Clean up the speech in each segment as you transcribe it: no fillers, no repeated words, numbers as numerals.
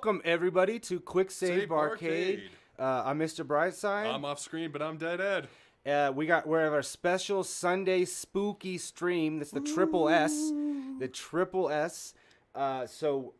Welcome, everybody, to Quick Save Arcade. I'm Mr. Brightside. I'm off screen, but I'm Dead Ed. We have our special Sunday spooky stream. That's the triple S. The triple S. So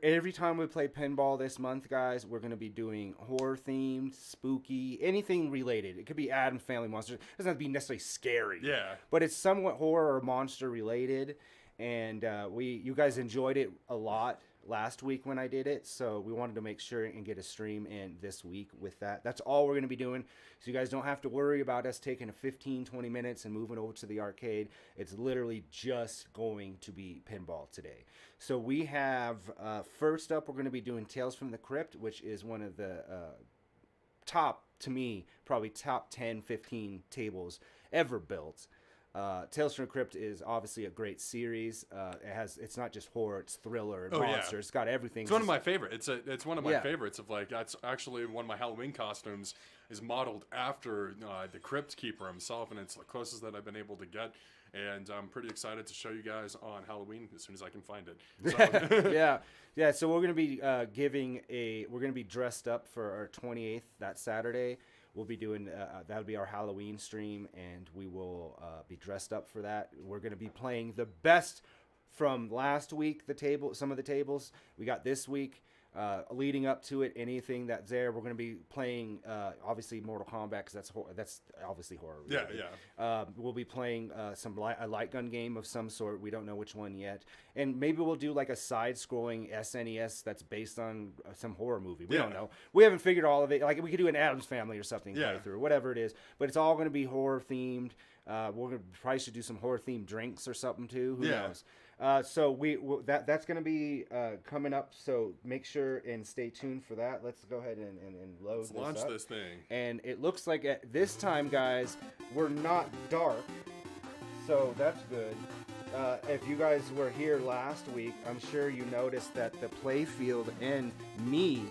every time we play pinball this month, guys, we're going to be doing horror-themed, spooky, anything related. It could be Addams Family Monsters. It doesn't have to be necessarily scary. Yeah. But it's somewhat horror or monster related. And you guys enjoyed it a lot last week when I did it, so we wanted to make sure and get a stream in this week with that. That's all we're going to be doing, so you guys don't have to worry about us taking a 15-20 minutes and moving over to the arcade. It's literally just going to be pinball today. So we have, first up, we're going to be doing Tales from the Crypt, which is one of the top, to me, probably top 10, 15 tables ever built. Tales from the Crypt is obviously a great series. It's not just horror; it's thriller and monsters. Yeah. It's got everything. It's one of my favorites. It's one of my favorites. Of like, that's actually one of my Halloween costumes is modeled after the Crypt Keeper himself, and it's the closest that I've been able to get. And I'm pretty excited to show you guys on Halloween as soon as I can find it. So. yeah. So we're gonna be we're gonna be dressed up for our 28th that Saturday. We'll be doing, that'll be our Halloween stream, and we will be dressed up for that. We're going to be playing the best from last week, some of the tables we got this week. Leading up to it, anything that's there, we're going to be playing, obviously, Mortal Kombat, because that's obviously horror related. Yeah. We'll be playing a light gun game of some sort. We don't know which one yet. And maybe we'll do like a side-scrolling SNES that's based on some horror movie. We don't know. We haven't figured all of it. Like, we could do an Addams Family or something play through, whatever it is. But it's all going to be horror-themed. Probably should do some horror-themed drinks or something, too. Who knows? So that's going to be coming up, so make sure and stay tuned for that. Let's go ahead and load this up. Let's launch this thing. And it looks like at this time, guys, we're not dark, so that's good. If you guys were here last week, I'm sure you noticed that the play field and me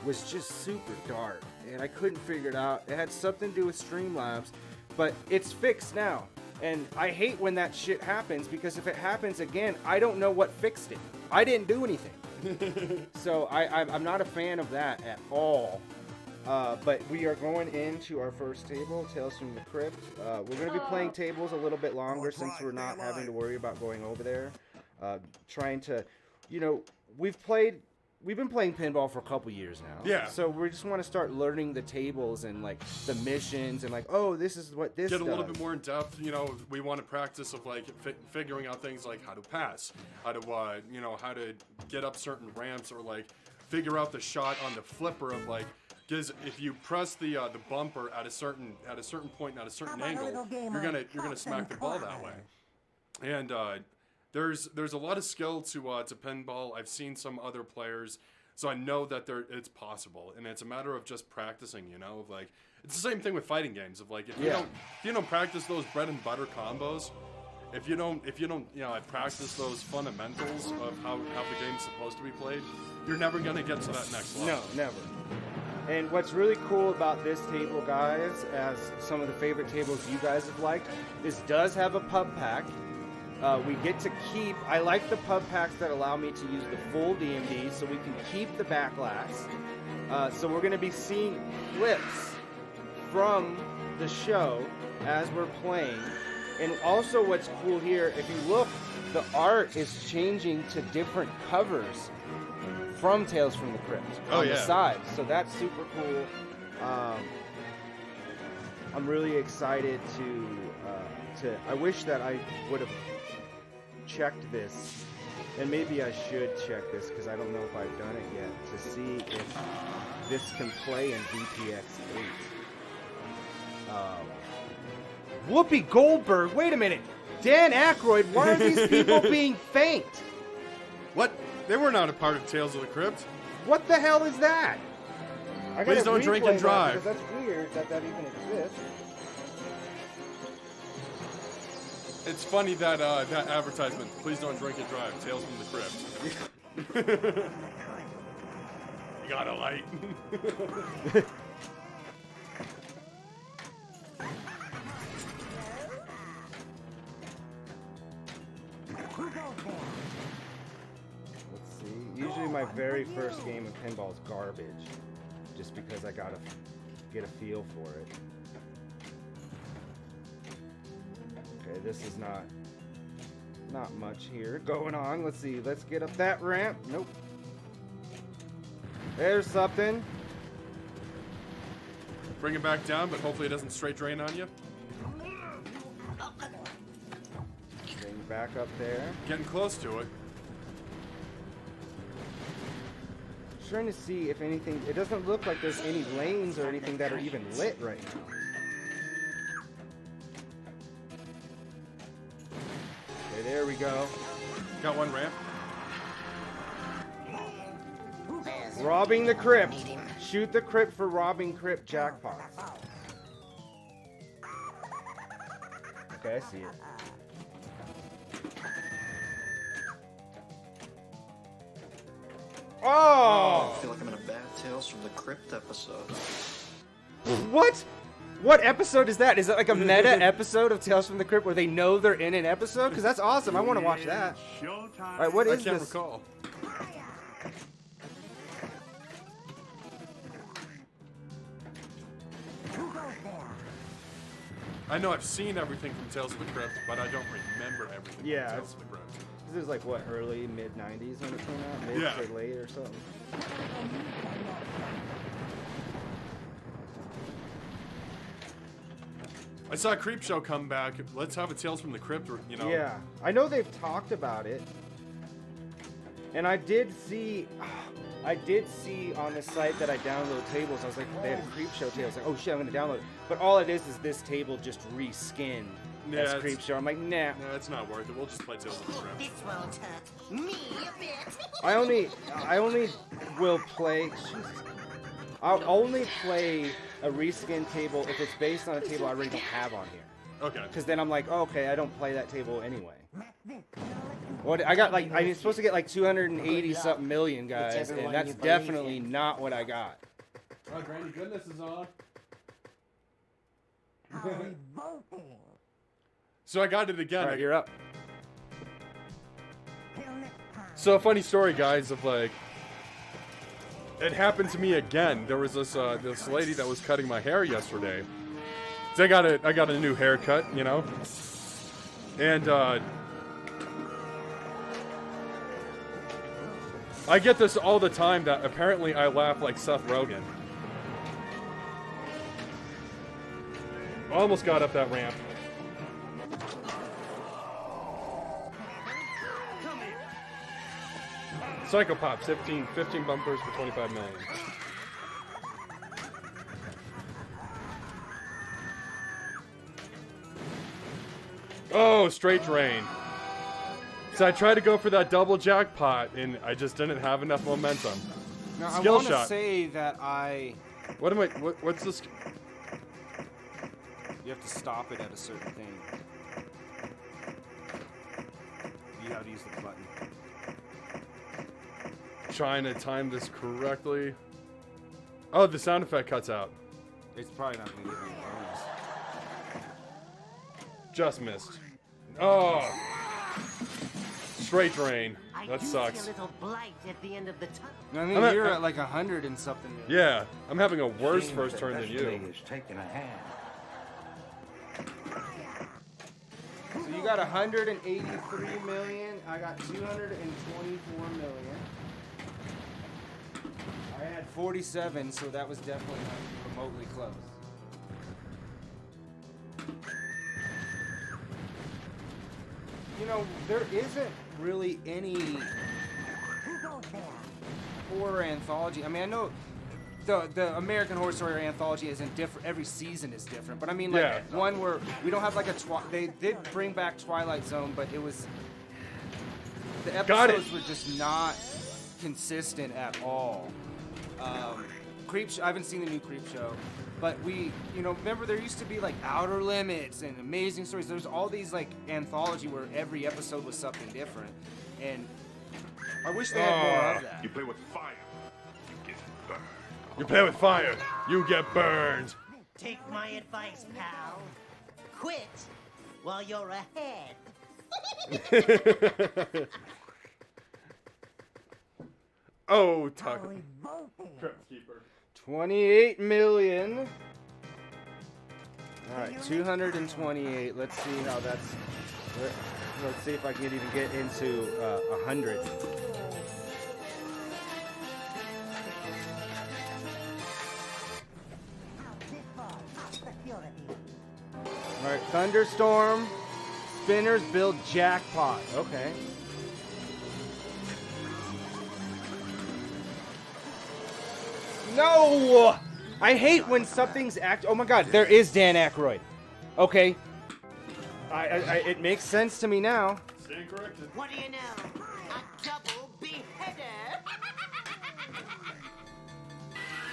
was just super dark, and I couldn't figure it out. It had something to do with Streamlabs, but it's fixed now. And I hate when that shit happens, because if it happens again, I don't know what fixed it. I didn't do anything. So I'm not a fan of that at all. But we are going into our first table, Tales from the Crypt. We're going to be playing tables a little bit longer since we're not having to worry about going over there. Trying to, we've been playing pinball for a couple years now. Yeah. So we just want to start learning the tables and like the missions and like, oh, this is what this Get does. a little bit more in depth. We want to practice of like figuring out things like how to pass, how to how to get up certain ramps, or like figure out the shot on the flipper of like, because if you press the bumper at a certain point and at a certain angle, you're gonna smack the ball that way. And there's a lot of skill to pinball. I've seen some other players, so I know that it's possible, and it's a matter of just practicing. Of like, it's the same thing with fighting games. Of like, if you don't practice those bread and butter combos, if you don't practice those fundamentals of how the game's supposed to be played, you're never gonna get to that next level. No, never. And what's really cool about this table, guys, as some of the favorite tables you guys have liked, this does have a pub pack. We get to keep, I like the pub packs that allow me to use the full DMD, so we can keep the backlash. So we're going to be seeing clips from the show as we're playing. And also what's cool here, if you look, the art is changing to different covers from Tales from the Crypt on the side. So that's super cool. I'm really excited to I wish that I would have checked this, and maybe I should check this because I don't know if I've done it yet, to see if this can play in DPX 8. Whoopi Goldberg, wait a minute, Dan Aykroyd, why are these people being faint? What? They were not a part of Tales of the Crypt. What the hell is that? Please don't drink and drive. Because that's weird that even exists. It's funny that that advertisement, please don't drink and drive, Tales from the Crypt. You got a light. Usually Probably my very first game of pinball is garbage, just because I gotta get a feel for it. Okay, this is not much here going on. Let's see. Let's get up that ramp. Nope. There's something. Bring it back down, but hopefully it doesn't straight drain on you. Bring back up there. Getting close to it. Trying to see if anything. It doesn't look like there's any lanes or anything that are even lit right now. Okay, there we go. Got one ramp. Robbing the crypt. Shoot the crypt for robbing crypt jackpots. Okay, I see it. Oh! I feel like I'm in a bad Tales from the Crypt episode. What? What episode is that? Is it like a meta episode of Tales from the Crypt where they know they're in an episode? Because that's awesome. I want to watch that. All right, what is I can't this? recall. I know I've seen everything from Tales of the Crypt, but I don't remember everything Yeah, from Tales of the Crypt. This is like what, early, mid 90s when it came out? Mid Yeah. to late or something? I saw Creep Show come back. Let's have a Tales from the Crypt, you know. Yeah, I know they've talked about it. And I did see on the site that I download tables, I was like, they had a Creep Show table. I was like, oh shit, I'm gonna download it. But all it is this table just reskinned Yeah, as it's- Creep Show. I'm like, nah. No, it's not worth it. We'll just play Tales of the Crypt. This won't hurt me a bit. I only will play. Jesus. I'll only play a reskin table if it's based on a table I already don't have on here. Okay. Because then I'm like, oh, okay, I don't play that table anyway. What I got, like, I'm supposed to get like 280 something million, guys, and that's definitely not what I got. Oh, Granny Goodness is on. So I got it again. All right, you're up. So a funny story, guys, of like, it happened to me again. There was this this lady that was cutting my hair yesterday. So I got a new haircut, you know, and I get this all the time that apparently I laugh like Seth Rogen. Almost got up that ramp. Psychopops, 15 bumpers for 25 million. Oh, straight drain. So I tried to go for that double jackpot, and I just didn't have enough momentum. Now, Skill I want to shot. say that What am I? What's this? you have to stop it at a certain thing. You have to use the button. Trying to time this correctly. Oh, the sound effect cuts out. It's probably not going to get any bonus. Just missed. Oh, straight drain. That I sucks. see a little blight at the end of the tunnel. I mean, I'm at- you're at like 100 and something. Yeah, I'm having a worse first turn than you. is taking a hand. So you got 183 million. I got 224 million. I had 47, so that was definitely not remotely close. You know, there isn't really any horror anthology. I mean, I know the American Horror Story anthology isn't different. Every season is different. But I mean, like Yeah. one where we don't have like a they did bring back Twilight Zone, but it was the Got it. episodes were just not consistent at all. Creep Show, I haven't seen the new Creep Show, but remember there used to be like Outer Limits and Amazing Stories. There's all these like anthology where every episode was something different, and I wish they had more of that. You play with fire, you get burned. You play with fire, you get burned. Take my advice, pal. Quit while you're ahead. Oh, Tucker. Crypt keeper. 28 million. All right, 228. Let's see how that's. Let's see if I can even get into 100. All right, thunderstorm. Spinners build jackpot. Okay. No! I hate when something's oh my God, there is Dan Aykroyd. Okay. It makes sense to me now. Stand corrected. What do you know? A double beheader.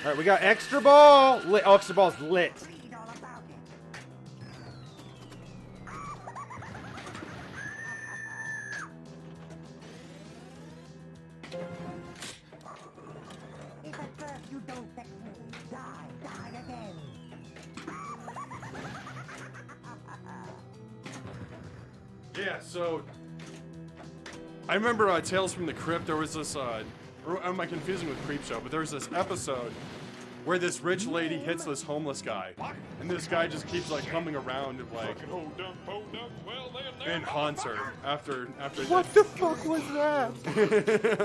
All right, we got extra ball. Oh, extra ball's lit. Read all about it. If at first you don't succeed, die again. Yeah, so I remember Tales from the Crypt. There was this. Or am I confusing with Creepshow? But there was this episode where this rich lady hits this homeless guy, and this guy just keeps like coming around and like and haunts her after. What the fuck was that?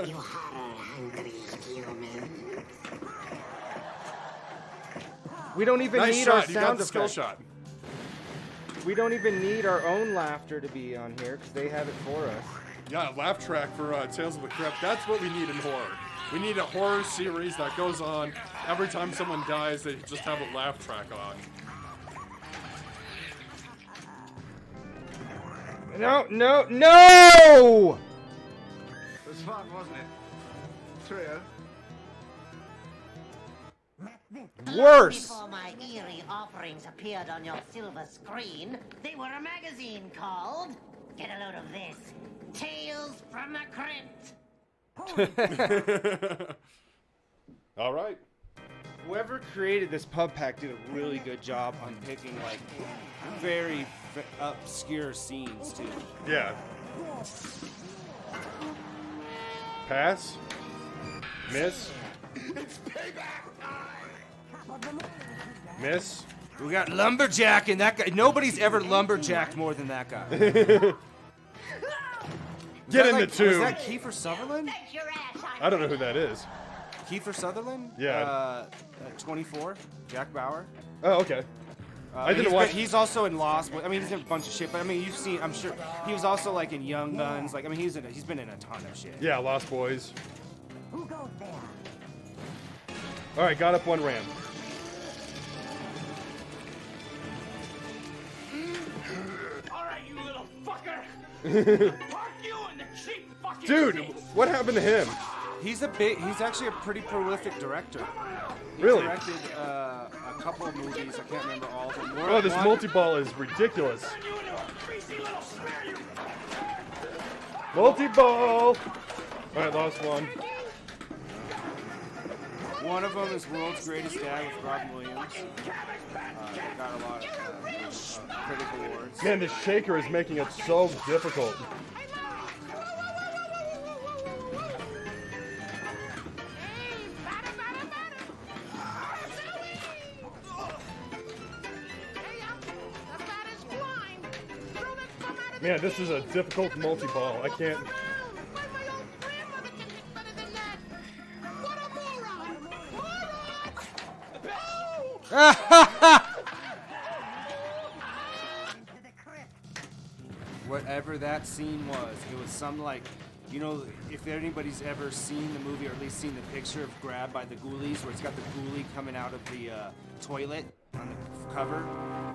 You horror-hungry human. We don't even Nice need shot. our You got sound the skill effect. shot. We don't even need our own laughter to be on here because they have it for us. Yeah, laugh track for Tales of the Crypt. That's what we need in horror. We need a horror series that goes on every time someone dies. They just have a laugh track on. No, no, no! It was fun, wasn't it? Trio. Worse. Before my eerie offerings appeared on your silver screen, they were a magazine called, get a load of this, Tales from the Crypt. All right. Whoever created this pub pack did a really good job on picking like very obscure scenes too. Yeah. Pass. Miss. Miss. We got lumberjack and that guy. Nobody's ever lumberjacked more than that guy. Get in the Was tube. that Kiefer Sutherland? Bet your ass I don't know who that is. Kiefer Sutherland? Yeah. 24. Jack Bauer. Oh, okay. I didn't he's, watch. He's also in Lost. I mean, he's in a bunch of shit. But I mean, you've seen. I'm sure he was also like in Young Guns. Like I mean, he's been in a ton of shit. Yeah, Lost Boys. Who goes there? All right, got up one ramp. All right, you little fucker. Park you in the cheap fucking Dude, seat. what happened to him? He's actually a pretty prolific director. He Really? directed a couple of movies. I can't remember all of them. Oh, this multi-ball is ridiculous. Turn you into a greasy little smear, you. Multi-ball. All right, lost one. One of them is World's Greatest Dad with Robin Williams. Got a lot of critical awards. Man, this shaker is making it so difficult. Man, this is a difficult multi-ball. I can't. Whatever that scene was, it was some like, you know, if anybody's ever seen the movie or at least seen the picture of Grab by the Ghoulies, where it's got the ghoulie coming out of the toilet on the cover.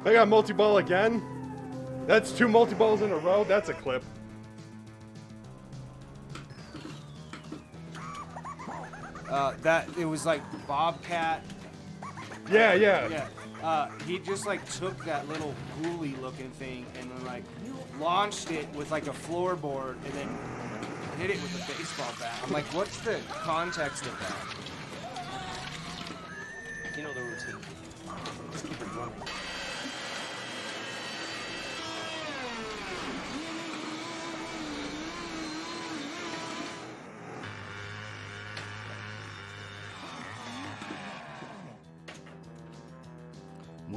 I got multi-ball again. That's two multi-balls in a row. That's a clip. That it was like Bobcat. Yeah. He just like took that little ghoulie looking thing and then like launched it with like a floorboard and then hit it with a baseball bat. I'm like, what's the context of that? You know the routine. Just keep it running.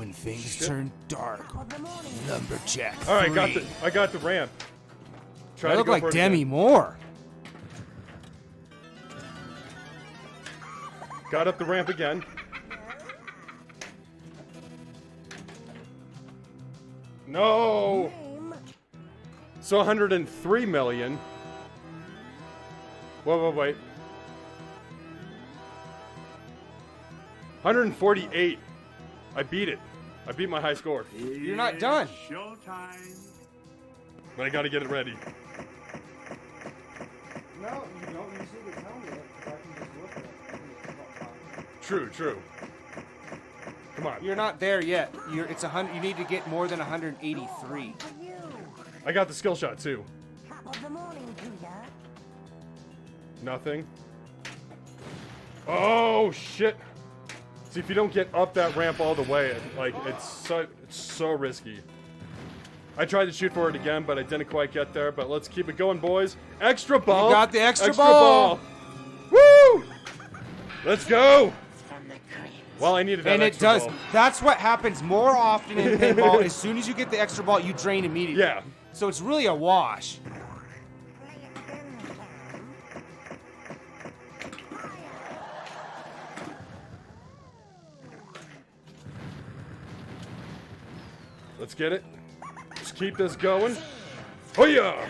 When things turn dark, lumberjack. All right, I got the ramp. Try I to look go like for it Demi again. Moore. Got up the ramp again. No. So 103 million. Wait. 148. I beat it. I beat my high score. You're not done. Showtime. But I gotta get it ready. No, you don't usually tell me it, because I can just look at it. True. Come on. You're not there yet. It's 100. You need to get more than 183. I got the skill shot too. Nothing. Oh shit. See, if you don't get up that ramp all the way, it's so risky. I tried to shoot for it again, but I didn't quite get there. But let's keep it going, boys. Extra ball. You got the extra ball. Woo! Let's go. Well, I needed that And it extra does. ball. That's what happens more often in pinball. As soon as you get the extra ball, you drain immediately. Yeah. So it's really a wash. Let's get it. Let's keep this going. Oh yeah!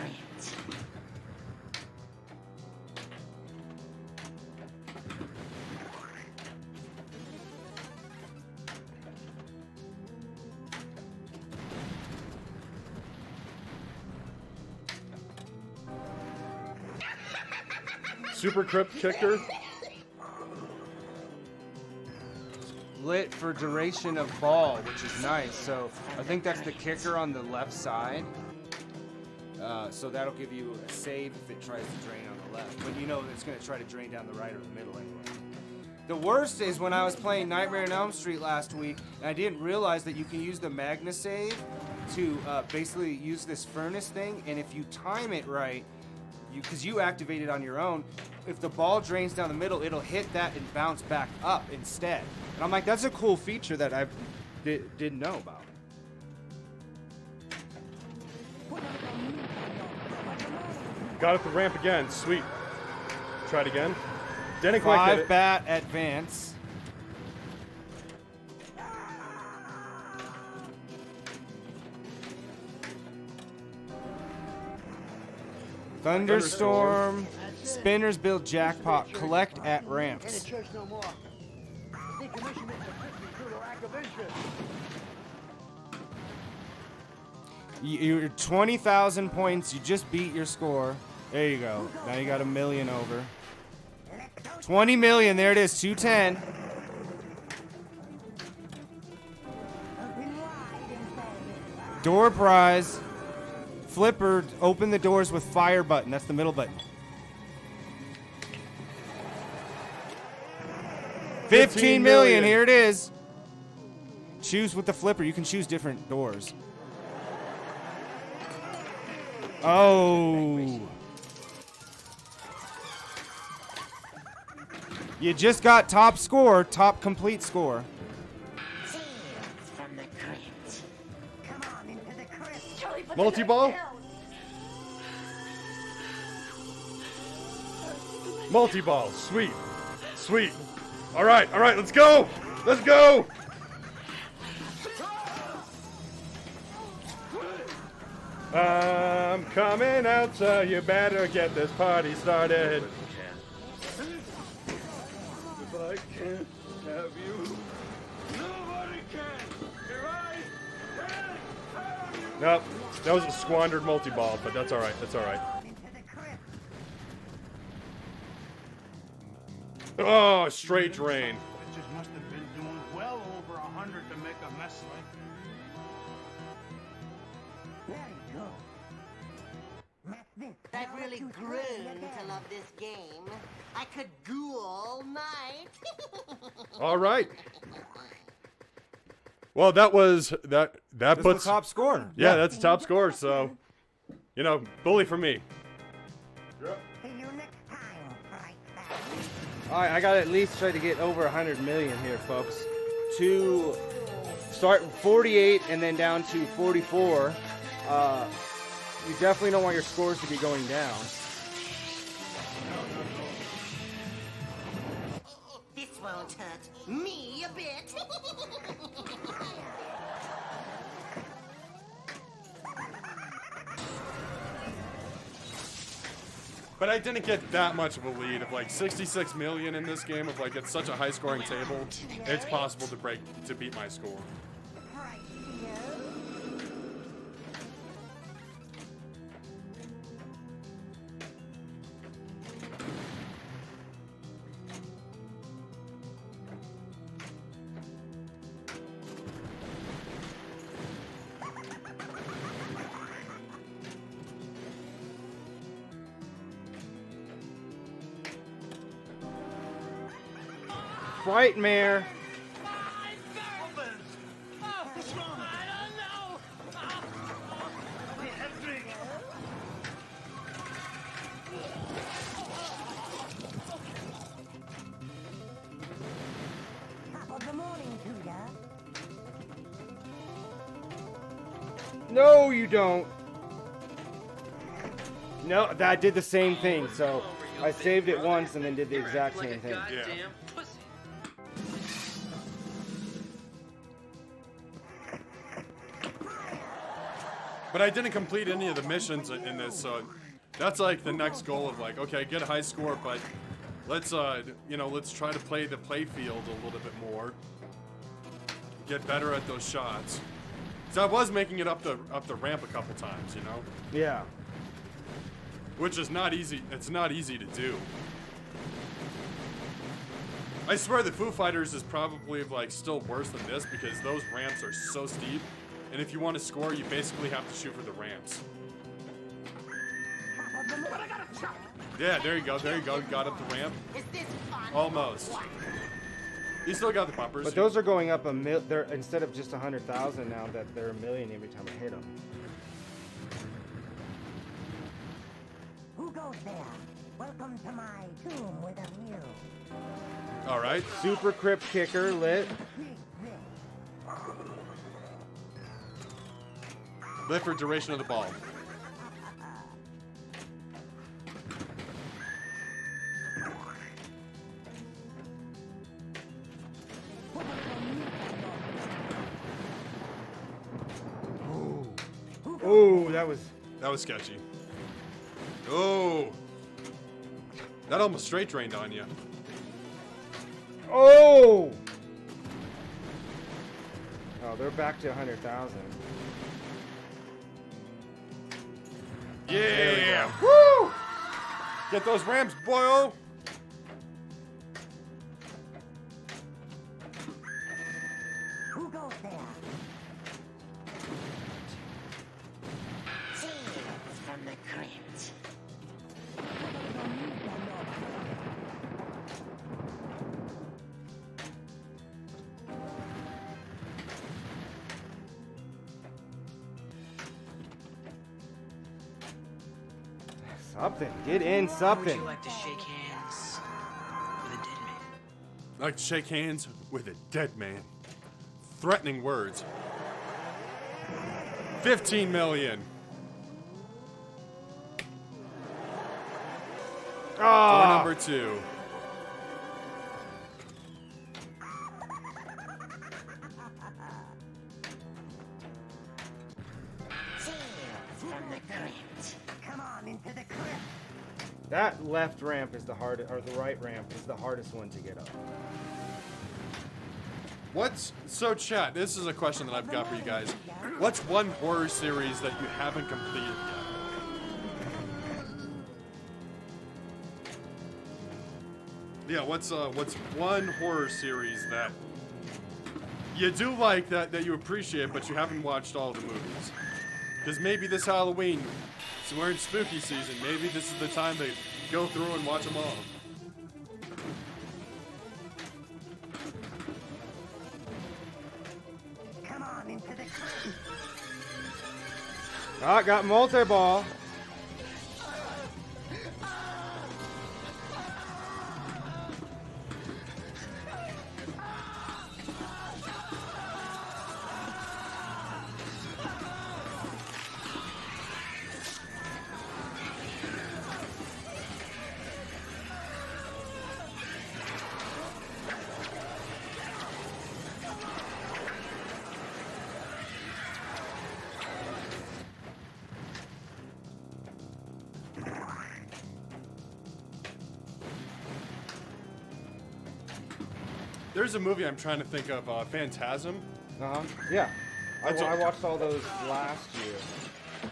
Super crypt kicker. Lit for duration of ball, which is nice. So I think that's the kicker on the left side. So that'll give you a save if it tries to drain on the left. But you know it's going to try to drain down the right or the middle anyway. The worst is when I was playing Nightmare on Elm Street last week, and I didn't realize that you can use the Magna save to basically use this furnace thing. And if you time it right, because you activate it on your own, if the ball drains down the middle, it'll hit that and bounce back up instead. And I'm like, that's a cool feature that I didn't know about. Got up the ramp again. Sweet. Try it again. Didn't quite get 5 it. bat advance. Thunderstorm. Spinners build jackpot. Collect at ramps. You're 20,000 points. You just beat your score. There you go. Now you got 1 million over. 20 million. There it is. 210. Door prize. Flipper. Open the doors with fire button. That's the middle button. 15 million. Here it is. Choose with the flipper. You can choose different doors. Oh. You just got top score, top complete score. Multi-ball? Multi-ball. Sweet. Sweet. All right, let's go. Let's go. I'm coming out, so you better get this party started. If I can't have you, nobody can. If I can't have you. Nope, that was a squandered multi-ball, but that's all right. That's all right. Oh, straight drain. Witches must have been doing well over 100 to make a mess like I've really grown to love this game. I could ghoul all night. All right. Well, that was that That's puts the top score. Yeah, that's the top score. So, you know, bully for me. All right, I got to at least try to get over 100 million here, folks. start 48 and then down to 44. You definitely don't want your scores to be going down. This won't hurt me a bit. But I didn't get that much of a lead of like 66 million in this game. Of like it's such a high-scoring table, it's possible to beat my score. Right here. Frightmare. Top of the morning to ya. No, you don't. No, that did the same thing. So I saved it once and then did the exact same thing. Yeah. But I didn't complete any of the missions in this, so that's like the next goal of like, okay, get a high score, but let's let's try to play the play field a little bit more. Get better at those shots. So I was making it up the ramp a couple times, you know? Yeah. Which is not easy. It's not easy to do. I swear the Foo Fighters is probably like still worse than this because those ramps are so steep. And if you want to score, you basically have to shoot for the ramps. Yeah, there you go. There you go. You got up the ramp. Is this fun? Almost. You still got the bumpers. But those are going up they're instead of just 100,000 now that they're a million every time I hit them. Who goes there? Welcome to my tomb with a view. All right. Super Crypt Kicker lit. Lift for duration of the ball. Oh, that was sketchy. Oh. That almost straight drained on you. Oh! Oh, they're back to 100,000. Yeah! Woo! Get those ramps, boyo! Who goes there? Tales from the crypt. Something. Get in something. Would you like to shake hands with a dead man? I like to shake hands with a dead man. Threatening words. 15 million. Door Ah! number 2. Tales from the crypt. Come on into the crypt. That left ramp is the hardest, or the right ramp is the hardest one to get up. So chat, this is a question that I've got for you guys. What's one horror series that you haven't completed yet? Yeah, what's one horror series that you do like that you appreciate, but you haven't watched all the movies? Because maybe this Halloween, so we're in spooky season, maybe this is the time to go through and watch them all. Come on into the crypt. Ah, got multi-ball. There's a movie I'm trying to think of, Phantasm. Yeah. I watched all those last year.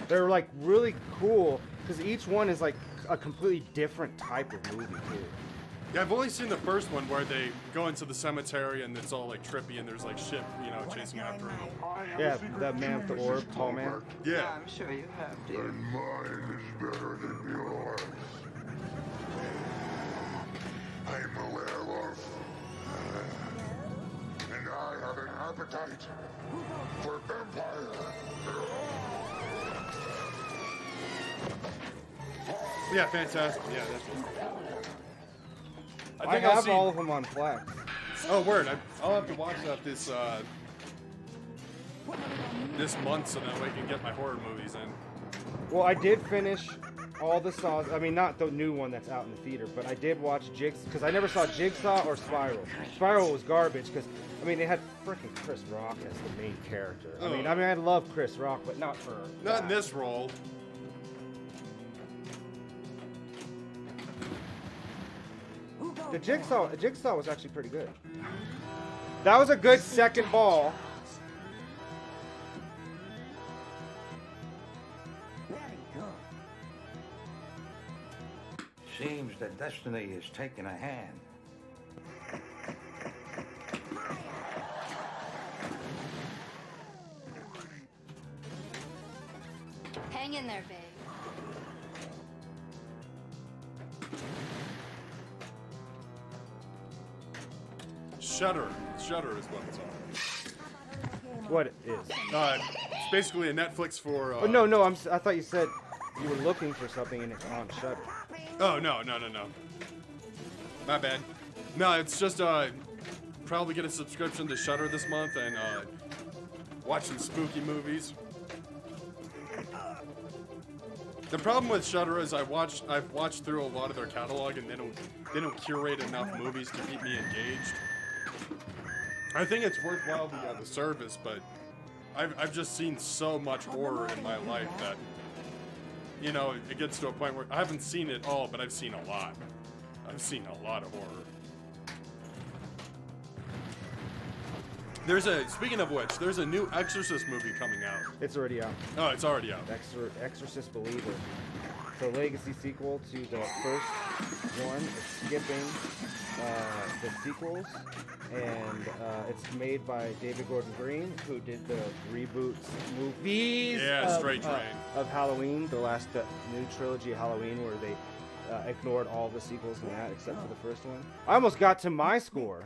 They're like really cool because each one is like a completely different type of movie too. Yeah, I've only seen the first one where they go into the cemetery and it's all like trippy and there's like shit, chasing after them. Yeah, that man with the orb, tall man. Yeah. I'm sure you have, dear. And mine is better than yours. I'm a werewolf. And I have an appetite for vampire. Yeah, fantastic. Yeah, that's what. I have all of them on Plex. Oh, word! I'll have to watch that this month so that way I can get my horror movies in. Well, I did finish all the Saws. I mean, not the new one that's out in the theater, but I did watch Jigsaw because I never saw Jigsaw or Spiral. Spiral was garbage because they had freaking Chris Rock as the main character. I mean, I love Chris Rock, but not for Not in this role. The Jigsaw was actually pretty good. That was a good second ball. Seems that destiny is taking a hand. Hang in there, babe. Shudder is what it's on. What it is? It's basically a Netflix for. No. I thought you said you were looking for something and it's on Shudder. Oh no. My bad. No, it's just probably get a subscription to Shudder this month and watch some spooky movies. The problem with Shudder is I've watched through a lot of their catalog and they don't curate enough movies to keep me engaged. I think it's worthwhile the service, but I've just seen so much horror in my life that it gets to a point where I haven't seen it all, but I've seen a lot. I've seen a lot of horror. Speaking of which, there's a new Exorcist movie coming out. It's already out. Oh, it's already out. Exorcist Believer. It's a legacy sequel to the first one. It's skipping the sequels, and it's made by David Gordon Green, who did the reboots movies Straight Train. Of Halloween, the last new trilogy of Halloween, where they ignored all the sequels and that except for the first one. I almost got to my score.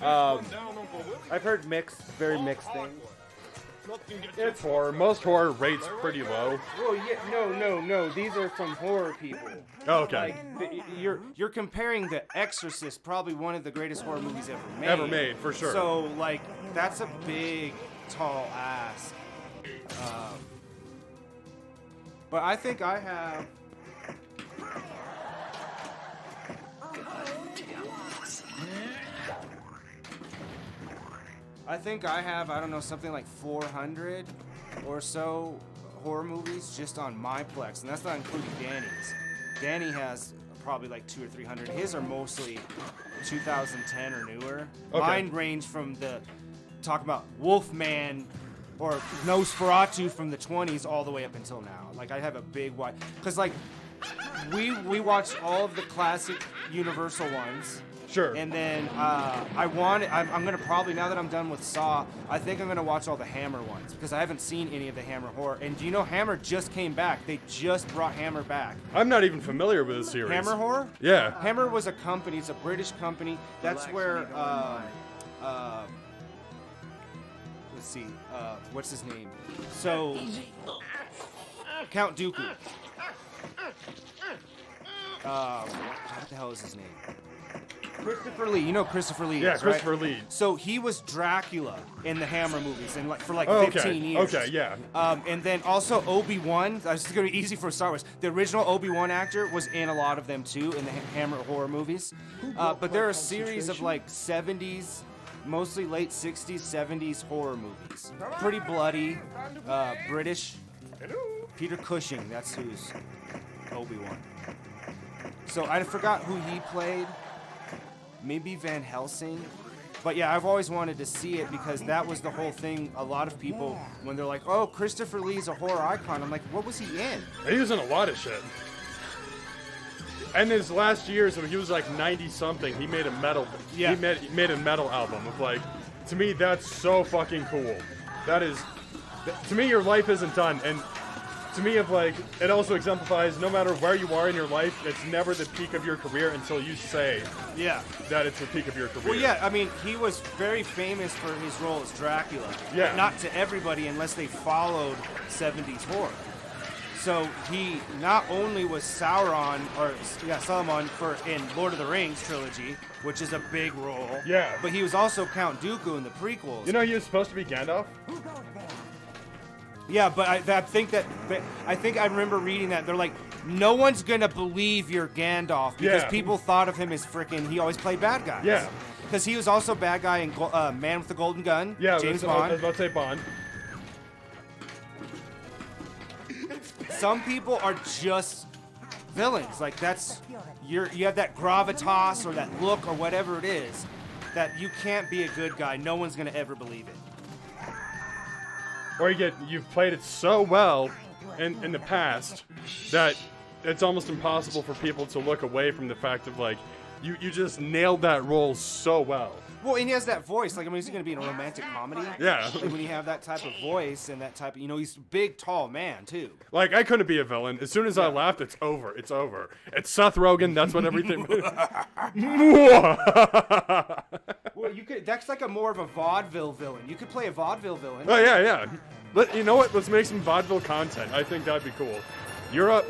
I've heard very mixed things. It's horror. Most horror rates pretty low. Well, yeah, no. These are from horror people. Oh, okay. Like, you're comparing The Exorcist, probably one of the greatest horror movies ever made. Ever made, for sure. So, that's a big, tall ask. But I think I have. I don't know, something like 400 or so horror movies just on my Plex, and that's not including Danny's. Danny has probably like 200 or 300. His are mostly 2010 or newer. Okay. Mine range from talk about Wolfman or Nosferatu from the 20s all the way up until now. Like, I have a big wide, because we watched all of the classic Universal ones. Sure. And then I'm gonna probably, now that I'm done with Saw, I think I'm gonna watch all the Hammer ones because I haven't seen any of the Hammer horror. And do you know Hammer just came back? They just brought Hammer back. I'm not even familiar with the series. Hammer horror? Yeah. Hammer was a company. It's a British company. That's where let's see, what's his name? So Count Dooku. What the hell is his name? Christopher Lee. You know Christopher Lee. Yeah, is, Christopher right? Lee. So he was Dracula in the Hammer movies, and for 15 years. Okay, yeah. And then also Obi-Wan. This is gonna be easy for Star Wars. The original Obi-Wan actor was in a lot of them too, in the Hammer horror movies. But there are a series of 70s, mostly late 60s, 70s horror movies. Pretty bloody, British. Peter Cushing. That's who's Obi-Wan. So I forgot who he played. Maybe Van Helsing. But yeah, I've always wanted to see it because that was the whole thing. A lot of people, when they're like, "Oh, Christopher Lee's a horror icon," I'm like, "What was he in?" He was in a lot of shit. And his last years, when he was like 90 something, he made a metal. Yeah. He made a metal album of like. To me, that's so fucking cool. That is. To me, your life isn't done, and to me, it also exemplifies no matter where you are in your life, it's never the peak of your career until you say that it's the peak of your career. Well, yeah, I mean, he was very famous for his role as Dracula. Yeah. But not to everybody unless they followed 70s horror. So he not only was Saruman in Lord of the Rings trilogy, which is a big role. Yeah. But he was also Count Dooku in the prequels. You know, he was supposed to be Gandalf. Yeah, but I think I remember reading that they're like, no one's gonna believe you're Gandalf because people thought of him as freaking. He always played bad guys. Yeah. Because he was also bad guy in Man with the Golden Gun. Yeah, James I Bond. was about to say Bond. Some people are just villains. Like you have that gravitas or that look or whatever it is that you can't be a good guy. No one's gonna ever believe it. Or you've played it so well in the past that it's almost impossible for people to look away from the fact of like you just nailed that role so well. Well, and he has that voice. Like, I mean, is he going to be in a romantic comedy? Yeah. Like, when you have that type of voice and that type of, he's a big, tall man, too. Like, I couldn't be a villain. As soon as I laughed, it's over. It's over. It's Seth Rogen. That's what everything... Well, that's like more of a vaudeville villain. You could play a vaudeville villain. Oh, yeah. But you know what? Let's make some vaudeville content. I think that'd be cool. You're up.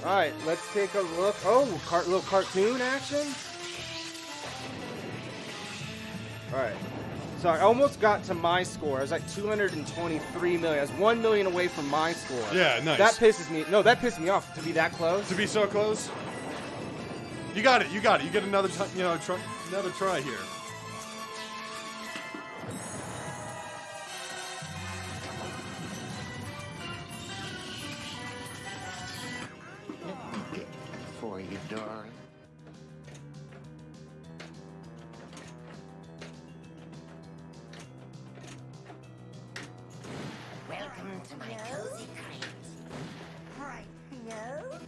All right, let's take a look. Oh, little cartoon action. All right. So I almost got to my score. I was like 223 million. I was 1 million away from my score. Yeah, nice. That pisses me off to be that close. To be so close. You got it. You get another another try here. For you, darling. Welcome to my cozy crate. Right, no?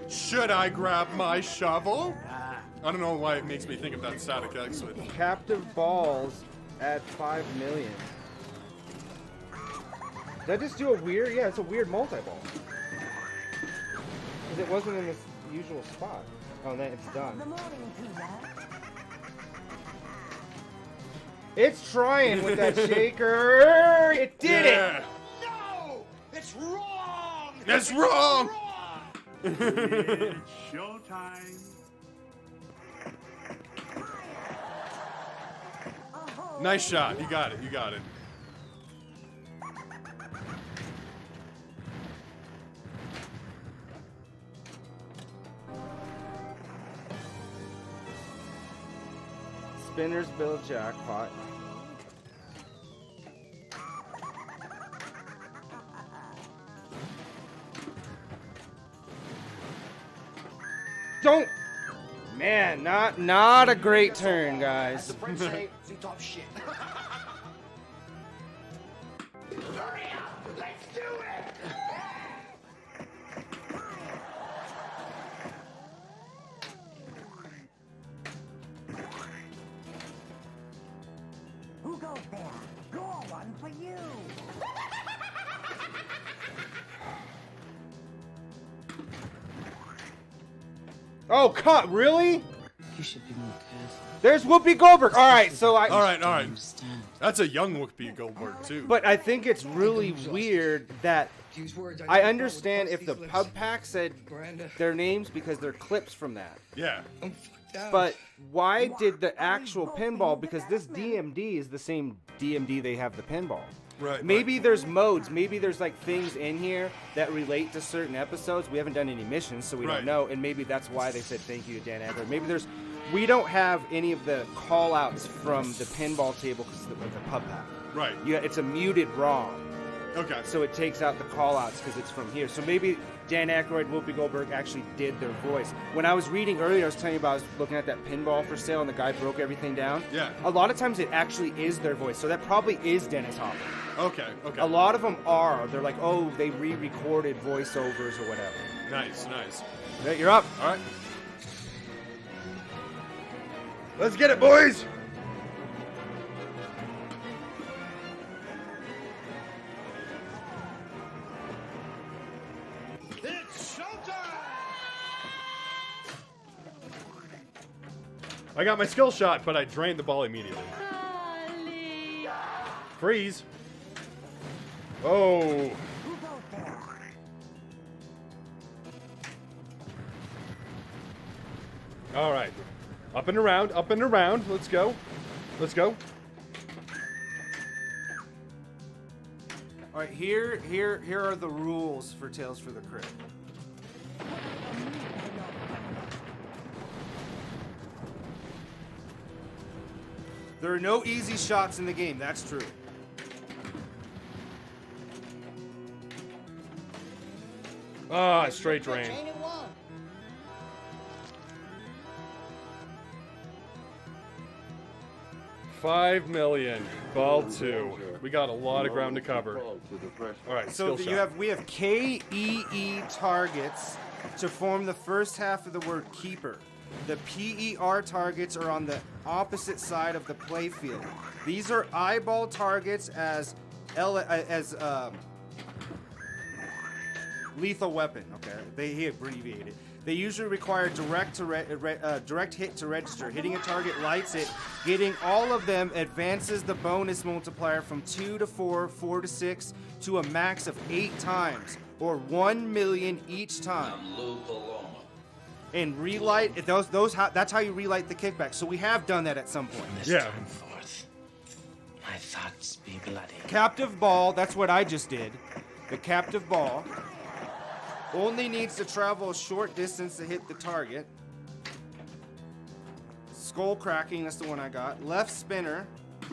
Should I grab my shovel? I don't know why it makes me think of that Static X with Captive Balls at 5 million. Did I just do a weird? Yeah, it's a weird multi-ball. Because it wasn't in this usual spot. Oh, then it's done. It's trying with that shaker. It did it. No! It's wrong! It's wrong! It's showtime. Nice shot. You got it. Spinner's Bill jackpot. Don't. Man, not a great turn, guys. French say, "You top shit." Hurry up! Let's do it! Who goes there? Go one for you. Oh, cut! Really? You should be more careful. There's Whoopi Goldberg. All right, so All right. Understand. That's a young Whoopi Goldberg too. But I think it's really weird that I understand if the pub pack said their names because they're clips from that. Yeah. But why did the actual pinball? Because this DMD is the same DMD they have the pinball. Right. Maybe there's modes. Maybe there's like things in here that relate to certain episodes. We haven't done any missions, so we Right. don't know. And maybe that's why they said thank you to Dan Aykroyd. Maybe we don't have any of the call outs from the pinball table because of the pub pack. Right. Yeah, it's a muted ROM. Okay. So it takes out the call-outs because it's from here. So maybe Dan Aykroyd, Whoopi Goldberg actually did their voice. When I was reading earlier, I was telling you about I was looking at that pinball for sale and the guy broke everything down. Yeah. A lot of times it actually is their voice. So that probably is Dennis Hopper. Okay. A lot of them are. They're like, oh, they re-recorded voiceovers or whatever. Nice. Yeah, you're up. All right. Let's get it, boys. It's showtime! I got my skill shot, but I drained the ball immediately. Freeze. Oh. All right. Up and around. Let's go. All right, here are the rules for Tales for the Crypt. There are no easy shots in the game, that's true. Ah, straight drain. $5 million. Ball 2. We got a lot of ground to cover. All right, So skill shot. we have KEE targets to form the first half of the word keeper. The PER targets are on the opposite side of the play field. These are eyeball targets as lethal weapon. Okay, he abbreviated. They usually require direct hit to register. Hitting a target lights it. Getting all of them advances the bonus multiplier from 2 to 4, 4 to 6, to a max of 8 times, or 1 million each time. And relight that's how you relight the kickback. So we have done that at some point. Yeah. My thoughts be bloody. Captive ball, that's what I just did. The captive ball only needs to travel a short distance to hit the target. Skull cracking, that's the one I got. Left spinner. Oh,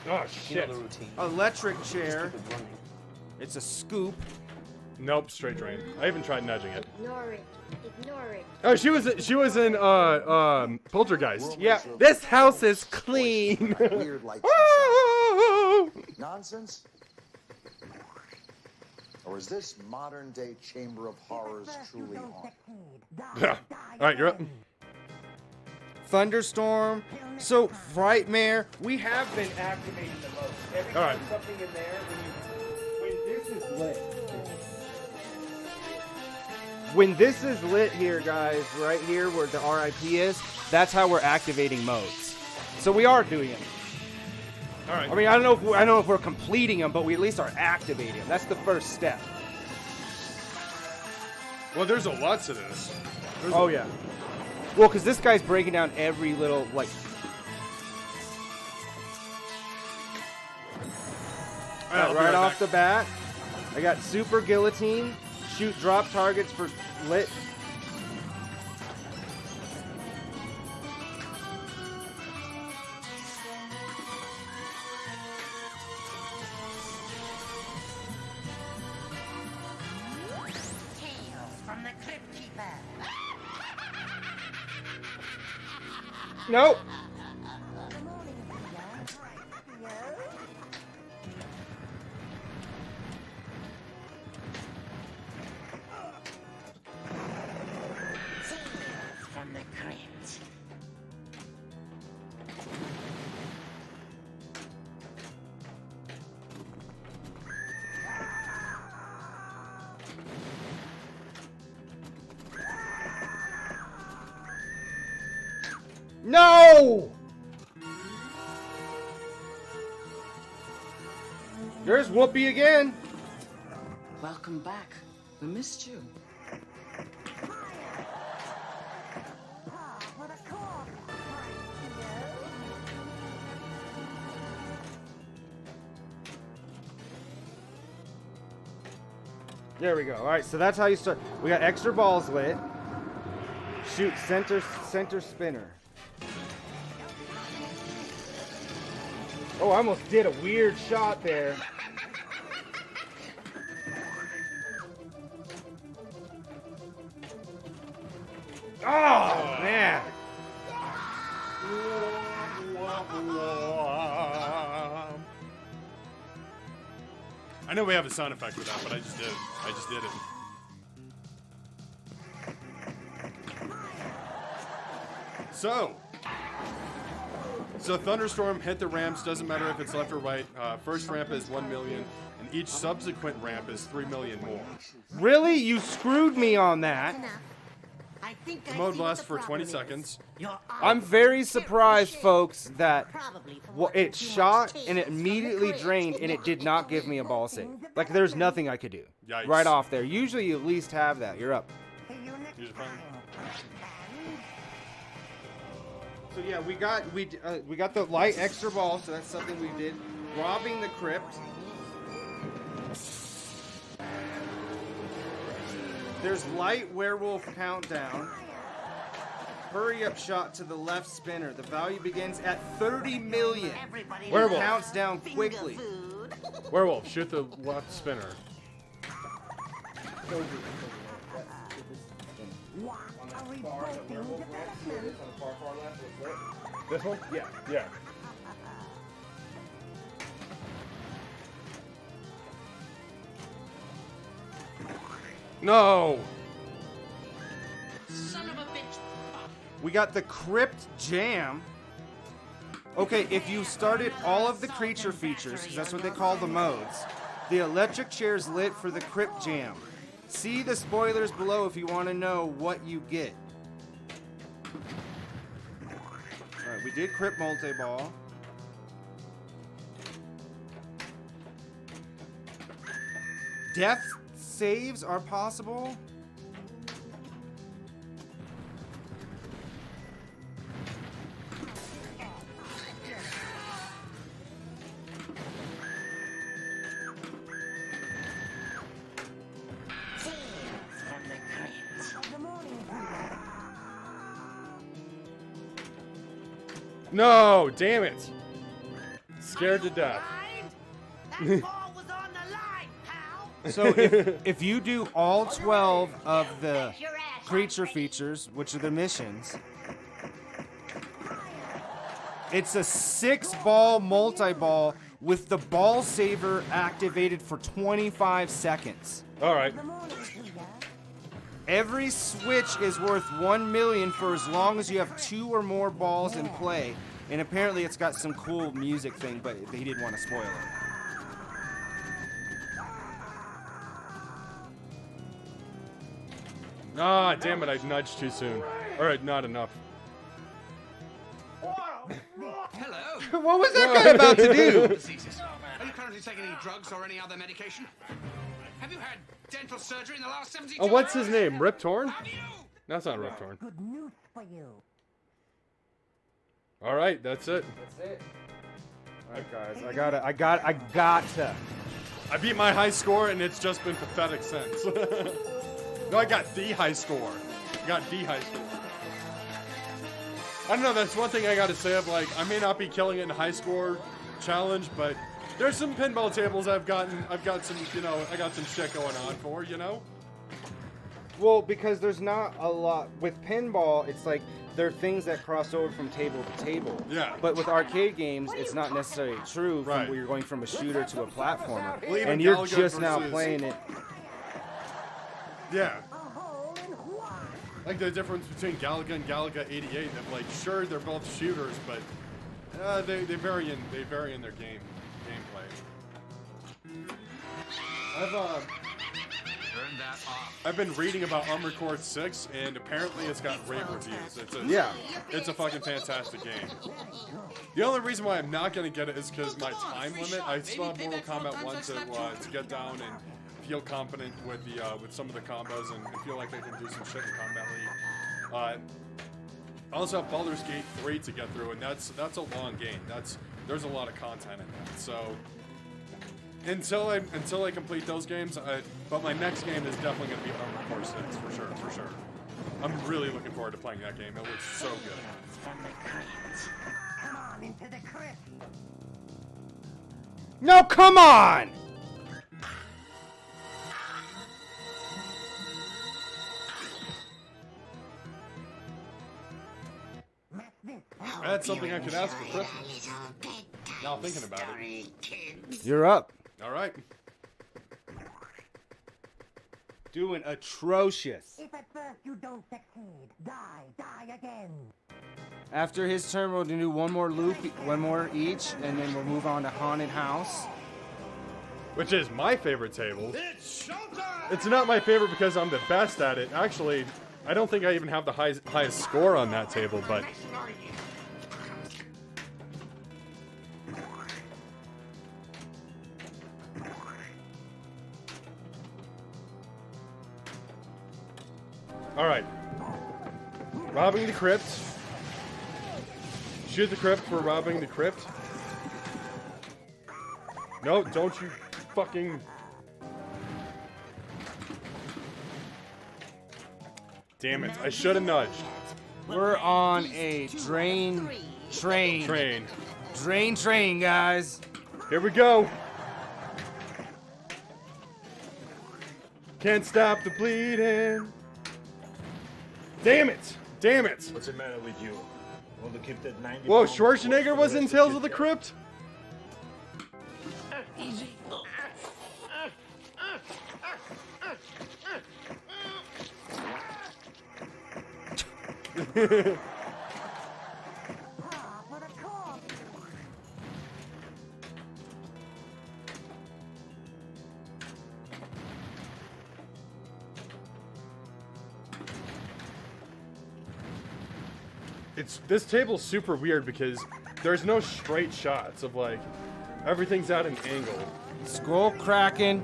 You know shit. the routine. Electric chair. Keep it running. It's a scoop. Nope, straight drain. I even tried nudging it. Ignore it. Ignore it. Oh, she was in Poltergeist. Yeah. This house is clean. Weird like nonsense? Or is this modern day Chamber of Horrors truly on? All right, you're up. Thunderstorm. So, Frightmare, we have been activating the most. Every All time right. something in there, when this is lit. When this is lit here, guys, right here where the RIP is, that's how we're activating modes. So we are doing it. All right. I mean, I don't know if we're completing them, but we at least are activating them. That's the first step. Well, there's a lot to this. Oh yeah. Well, because this guy's breaking down every little like. I'll be Right off back. the bat, I got super guillotine. Shoot drop targets for lit. Tales from the Crypt Keeper. Nope. Tales from the Crypt. No! There's Whoopi again. Welcome back. We missed you. There we go. All right, so that's how you start. We got extra balls lit. Shoot center spinner. Oh, I almost did a weird shot there. Oh, man. I know we have a sound effect for that, but I just did it. I just did it. So thunderstorm hit the ramps, doesn't matter if it's left or right. First ramp is 1 million, and each subsequent ramp is 3 million more. Really? You screwed me on that. I think The mode lasts for 20 seconds. I'm very surprised, folks, that it shot and it immediately drained and it did not give me a ball save. Like, there's nothing I could do. Yikes. Right off there. Usually you at least have that. You're up. Use your phone. So yeah, we got the light extra ball, so that's something we did. Robbing the crypt. There's light werewolf countdown. Hurry up shot to the left spinner. The value begins at 30 million. Werewolf. Counts down quickly. Werewolf, shoot the left spinner. This one? Yeah. Yeah. No! Son of a bitch. We got the crypt jam. Okay, if you started all of the creature features, because that's what they call the modes, the electric chair is lit for the crypt jam. See the spoilers below if you want to know what you get. Alright, we did crypt multi-ball. Death saves are possible. No! Damn it! Scared to death. That ball was on the line, pal. So if you do all 12 of the creature features, which are the missions, it's a 6-ball multi-ball with the ball saver activated for 25 seconds. Alright. Every switch is worth 1 million for as long as you have 2 or more balls in play. And apparently it's got some cool music thing, but he didn't want to spoil it. Ah, damn it, I nudged too soon. Alright, not enough. Hello. What was that guy about to do? Diseases. Are you currently taking any drugs or any other medication? Have you had dental surgery in the last 72 Oh, what's his hours? name? Rip Torn? Have you? That's not Rip Torn. Good news for you. Alright, that's it. That's it. Alright guys, I got to. I beat my high score and it's just been pathetic since. No, I got the high score. I got the high score. I don't know, that's one thing I gotta say of like, I may not be killing it in high score challenge, but there's some pinball tables I've got some, you know, I got some shit going on for, you know? Well, because there's not a lot with pinball, it's like there are things that cross over from table to table. Yeah. But with arcade games, it's not necessarily true from Right. where you're going from a shooter to a platformer. Well, even And you're Galaga just now versus- playing it. Yeah. Like the difference between Galaga and Galaga 88, that like sure they're both shooters, but they vary in their gameplay. I've been reading about Armored Core 6, and apparently it's got rave reviews. It's a fucking fantastic game. The only reason why I'm not gonna get it is because my time limit. I still have Mortal Kombat 1 to get down and feel confident with the with some of the combos and feel like I can do some shit in Combat League. I also have Baldur's Gate 3 to get through, and that's a long game. There's a lot of content in that. So until I complete those games, but my next game is definitely gonna be Armored Core 6 for sure. I'm really looking forward to playing that game. It looks so good. Come on into the crypt. No, come on! that's something I could ask for Christmas. Now thinking about it. You're up. All right. Doing atrocious. If at first you don't succeed, die again. After his turn, we'll do one more loop, one more each, and then we'll move on to Haunted House. Which is my favorite table. It's showtime! It's not my favorite because I'm the best at it. Actually, I don't think I even have the highest score on that table, but... Alright. Robbing the crypt. Shoot the crypt for robbing the crypt. No, don't you fucking... Damn it, I should have nudged. We're on a drain train. Drain train, guys. Here we go. Can't stop the bleeding. Damn it! Damn it! What's the matter with you? Want to keep that 90? Whoa, Schwarzenegger was in Tales of the Crypt? Easy. This table's super weird because there's no straight shots of like everything's at an angle. Skull Kraken.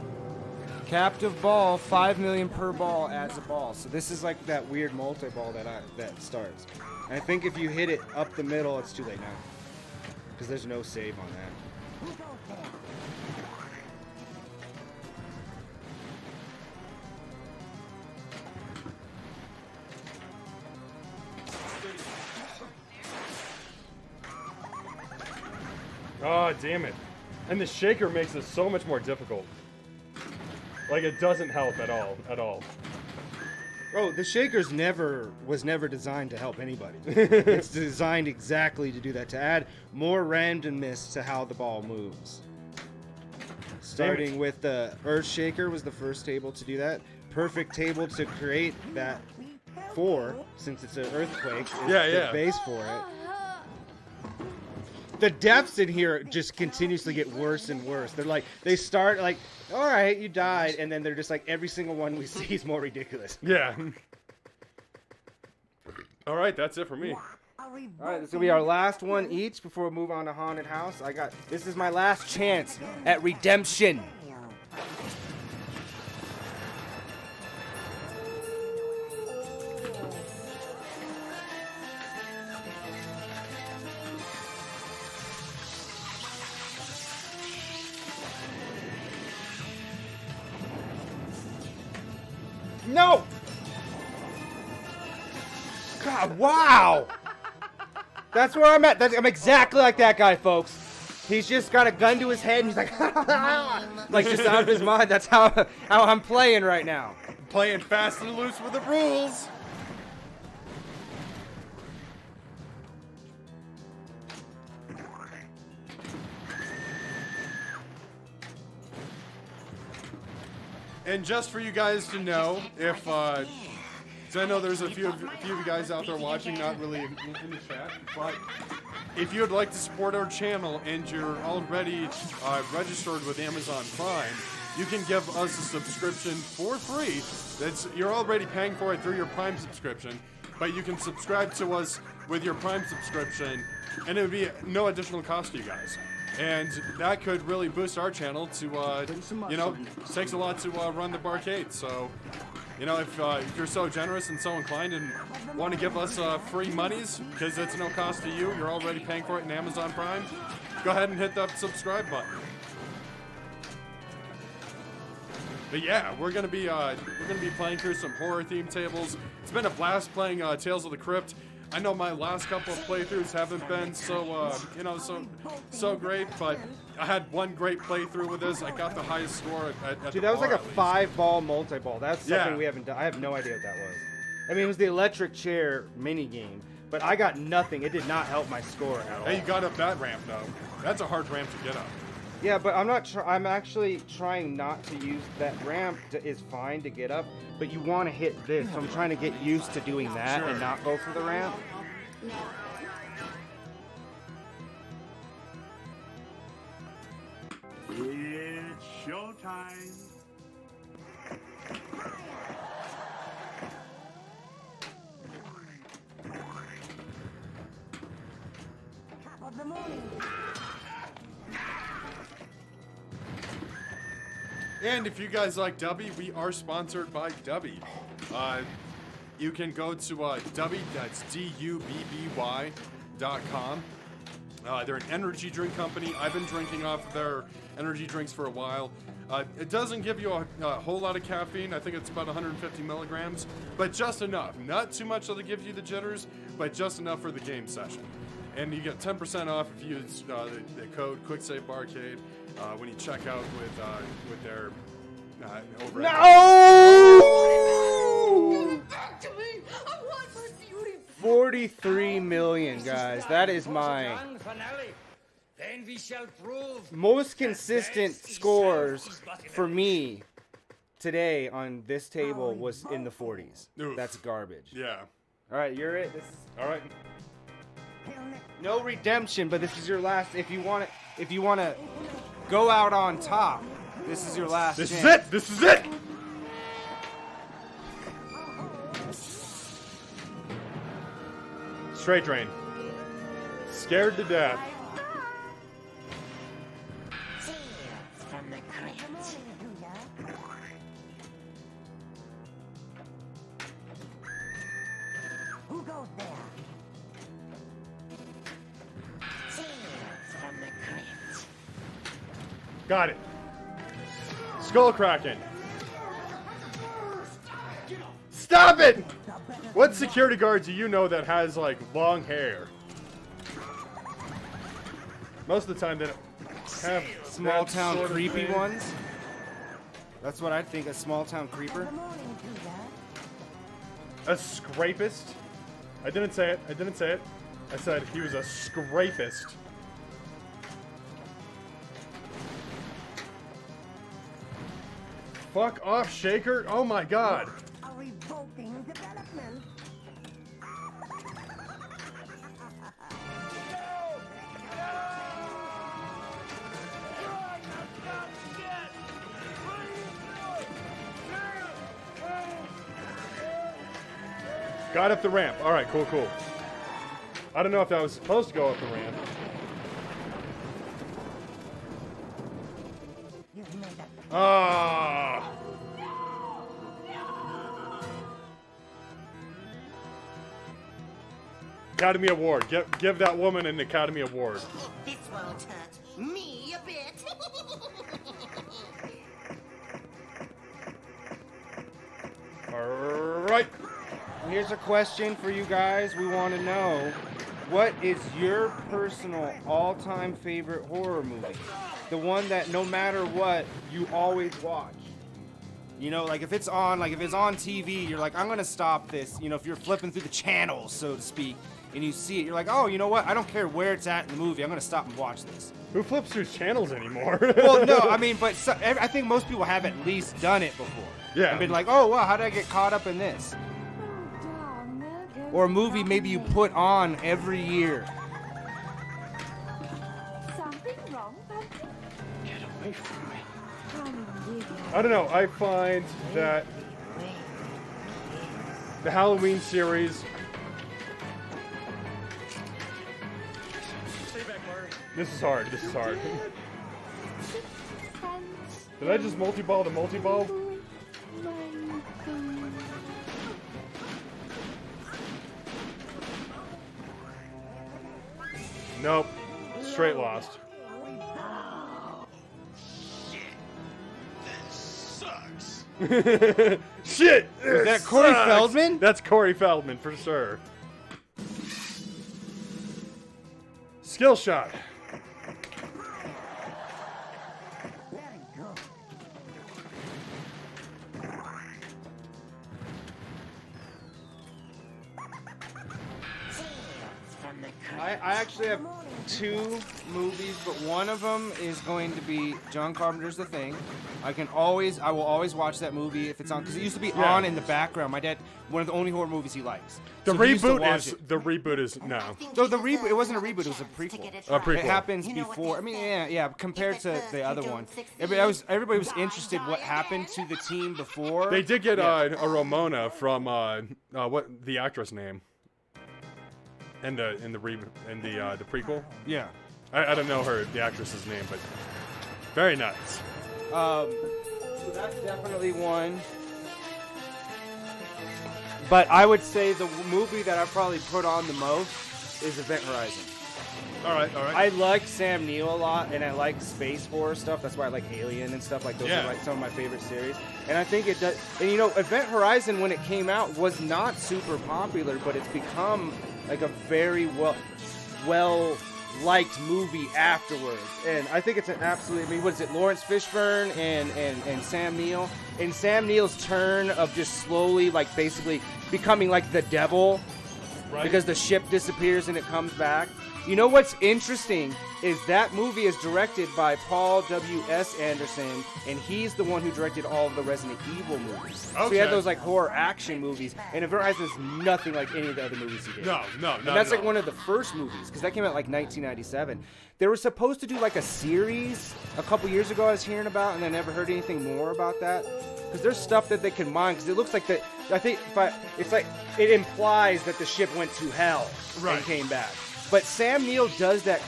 Captive ball, 5 million per ball adds a ball. So this is like that weird multi-ball that starts. And I think if you hit it up the middle, it's too late now. Because there's no save on that. Oh, damn it. And the shaker makes it so much more difficult. Like, it doesn't help at all. Oh, the shaker's was never designed to help anybody. It's designed exactly to do that, to add more randomness to how the ball moves. Starting with the Earth Shaker was the first table to do that. Perfect table to create that for, since it's an earthquake. Is the base for it. The depths in here just continuously get worse and worse. They're like, they start like, all right, you died, and then they're just like, every single one we see is more ridiculous. Yeah. All right, that's it for me. All right, this is gonna be our last one each before we move on to Haunted House. This is my last chance at redemption. No! God, wow! That's where I'm at. I'm exactly like that guy, folks. He's just got a gun to his head and he's like, like just out of his mind. That's how I'm playing right now. Playing fast and loose with the rules. And just for you guys to know, if, so I know there's a few of you guys out there watching, not really in the chat, but if you would like to support our channel and you're already registered with Amazon Prime, you can give us a subscription for free. You're already paying for it through your Prime subscription, but you can subscribe to us with your Prime subscription, and it would be no additional cost to you guys. And that could really boost our channel to, you know, it takes a lot to run the barcade. So, you know, if you're so generous and so inclined and want to give us free monies, because it's no cost to you, you're already paying for it in Amazon Prime, go ahead and hit that subscribe button. But yeah, we're gonna be playing through some horror themed tables. It's been a blast playing Tales of the Crypt. I know my last couple of playthroughs haven't been so, you know, so great, but I had one great playthrough with this. I got the highest score at Dude, that was like a 5-ball multi-ball. That's something we haven't done. I have no idea what that was. I mean, it was the electric chair mini game, But I got nothing. It did not help my score at all. Hey, you got up that ramp though. That's a hard ramp to get up. Yeah, but I'm not. I'm actually trying not to use that ramp. Is fine to get up, but you want to hit this. So I'm trying to get used to doing that and not go for the ramp. It's showtime. Top of the morning. And if you guys like Dubby, we are sponsored by Dubby. You can go to Dubby, that's DUBBY.com. They're an energy drink company. I've been drinking off of their energy drinks for a while. It doesn't give you a whole lot of caffeine. I think it's about 150 milligrams, but just enough. Not too much that it gives you the jitters, but just enough for the game session. And you get 10% off if you use the code QuickSaveBarcade when you check out with their over. No! Back to me! I want my beauty! 43 million, guys. That is my Then we shall prove most consistent scores for me today on this table was in the 40s. Oof. That's garbage. Yeah. All right, you're it. All right. No redemption, but this is your last. If you want to go out on top, this is your last This chance. is it. This is it. Straight drain. Scared to death. Tales from the crypt. Who goes there? Tales from the crypt. Got it. Skull Kraken. Stop it! What security guard do you know that has like long hair? Most of the time they don't have Small that town sort of creepy thing. ones. That's what I think, a small town creeper. A scrapist? I didn't say it. I didn't say it. I said he was a scrapist. Fuck off, Shaker. Oh my god. A revolting development. Got up the ramp. All right, cool, cool. I don't know if that was supposed to go up the ramp. Ah. Academy Award. Give that woman an Academy Award. This won't hurt me a bit. All right. Here's a question for you guys. We want to know, what is your personal all-time favorite horror movie? The one that no matter what, you always watch. You know, like if it's on TV, you're like, I'm gonna stop this. You know, if you're flipping through the channels, so to speak, and you see it, you're like, oh, you know what? I don't care where it's at in the movie. I'm gonna stop and watch this. Who flips through channels anymore? Well, no, I mean, but I think most people have at least done it before. Yeah. And been like, oh, wow, how did I get caught up in this? Or a movie maybe you put on every year. Something wrong, Patrick? Get away from me. I don't know. I find that the Halloween series. Stay back, Murray. This is hard. This is hard. Did I just multi-ball the multi-ball? Nope. Straight lost. Shit! Is that Corey Feldman? That's Corey Feldman for sure. Skill shot. actually have 2 movies, but one of them is going to be John Carpenter's The Thing. I will always watch that movie if it's on, because it used to be on in the background. My dad, one of the only horror movies he likes. The So he used to watch reboot it. the reboot is no. No, the reboot. It wasn't a reboot. It was a prequel. A prequel. It happens before. I mean, yeah. Compared to the other one, everybody was interested what happened to the team before. They did get a Ramona from what the actress name? In the prequel. Yeah. I don't know the actress's name, but very nuts. So that's definitely one. But I would say the movie that I probably put on the most is Event Horizon. All right. I like Sam Neill a lot, and I like space horror stuff. That's why I like Alien and stuff like those. Are like some of my favorite series. And I think it does. And you know, Event Horizon when it came out was not super popular, but it's become like a very well liked movie afterwards. And I think it's an absolutely. I mean, what is it? Lawrence Fishburne and Sam Neill. And Sam Neill's turn of just slowly, like, basically becoming like the devil, because the ship disappears and it comes back. You know what's interesting is that movie is directed by Paul W.S. Anderson, and he's the one who directed all of the Resident Evil movies. So he had those like horror action movies, and Event Horizon is nothing like any of the other movies he did. No. And that's like one of the first movies, because that came out like 1997. They were supposed to do like a series a couple years ago I was hearing about, and I never heard anything more about that. Because there's stuff that they can mine, because it looks like that. I think it's like it implies that the ship went to hell and came back. But Sam Neill does that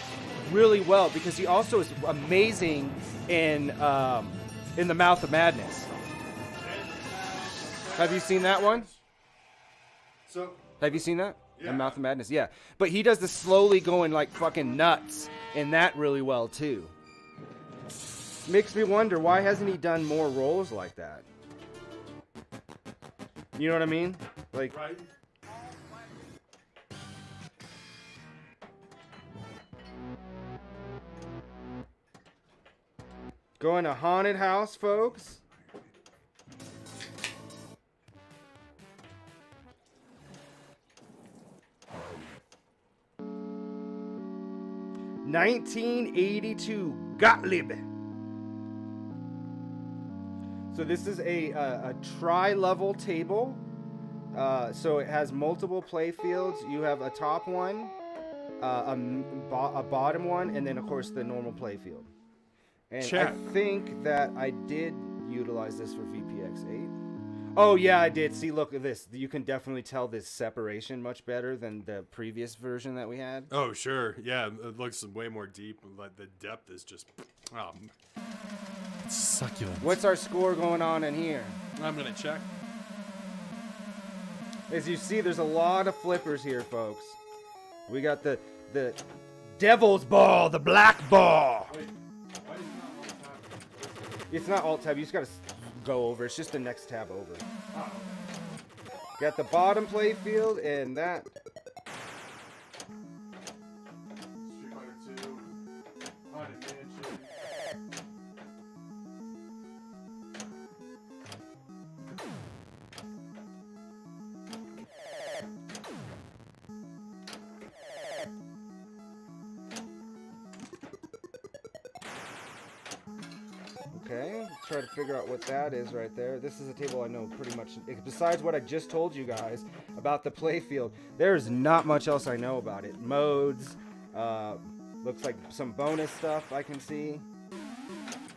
really well, because he also is amazing in The Mouth of Madness. Have you seen that one? Have you seen that? Yeah. The Mouth of Madness, yeah. But he does the slowly going like fucking nuts in that really well too. Makes me wonder, why hasn't he done more roles like that? You know what I mean? Like. Right. Going to haunted house, folks. $1982 Gottlieb. So this is a tri-level table. So it has multiple play fields. You have a top one, a bottom one, and then of course the normal play field. And I think that I did utilize this for VPX8. Oh yeah, I did. See, look at this. You can definitely tell this separation much better than the previous version that we had. Oh sure, yeah, it looks way more deep. Like the depth is just, it's succulent. What's our score going on in here? I'm gonna check. As you see, there's a lot of flippers here, folks. We got the devil's ball, the black ball. Wait. It's not alt tab. You just gotta go over. It's just the next tab over. Got the bottom play field and that. Okay, let's try to figure out what that is right there. This is a table I know pretty much. Besides what I just told you guys about the playfield, there's not much else I know about it. Modes, looks like some bonus stuff I can see.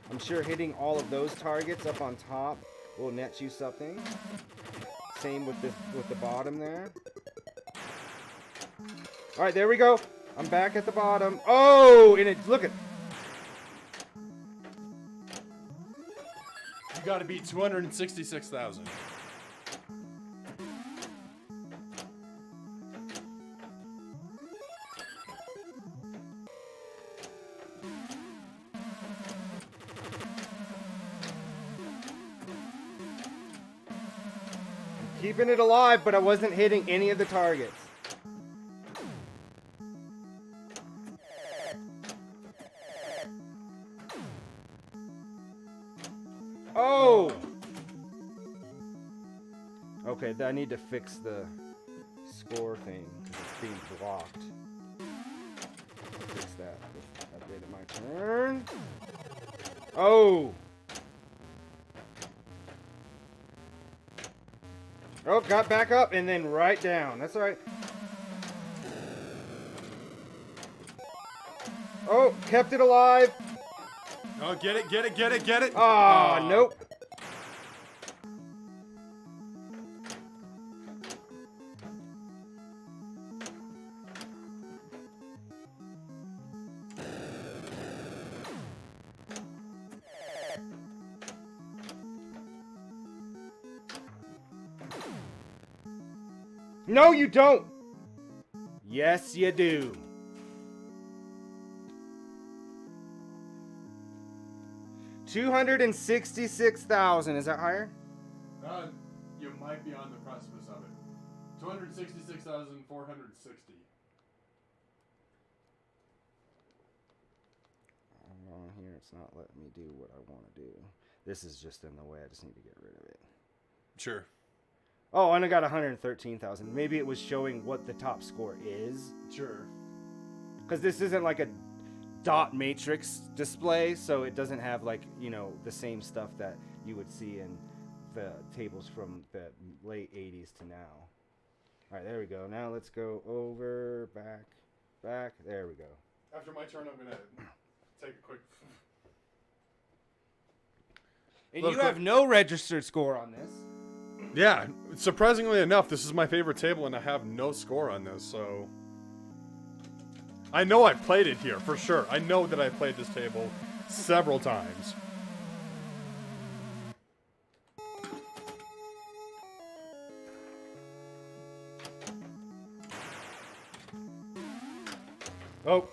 I'm sure hitting all of those targets up on top will net you something. Same with the bottom there. All right, there we go. I'm back at the bottom. Oh, and it look at. You gotta beat 266,000. Keeping it alive, but I wasn't hitting any of the targets. Oh! Okay, I need to fix the score thing because it's being blocked. Turn. Oh. Oh, got back up and then right down. That's all right. Oh, kept it alive. Oh, get it, get it, get it, get it. Ah, nope. No, you don't. Yes, you do. $266,000. Is that higher? You might be on the precipice of it. 266,460. On here, it's not letting me do what I want to do. This is just in the way. I just need to get rid of it. Sure. Oh, and I got 113,000. Maybe it was showing what the top score is. Sure. Because this isn't like a dot matrix display, so it doesn't have like, you know, the same stuff that you would see in the tables from the late 80s to now. All right, there we go. Now let's go over, back. There we go. After my turn, I'm going to take a quick... And you have no registered score on this. Yeah, surprisingly enough, this is my favorite table, and I have no score on this, so... I know I played it here, for sure. I know that I played this table several times. Oh.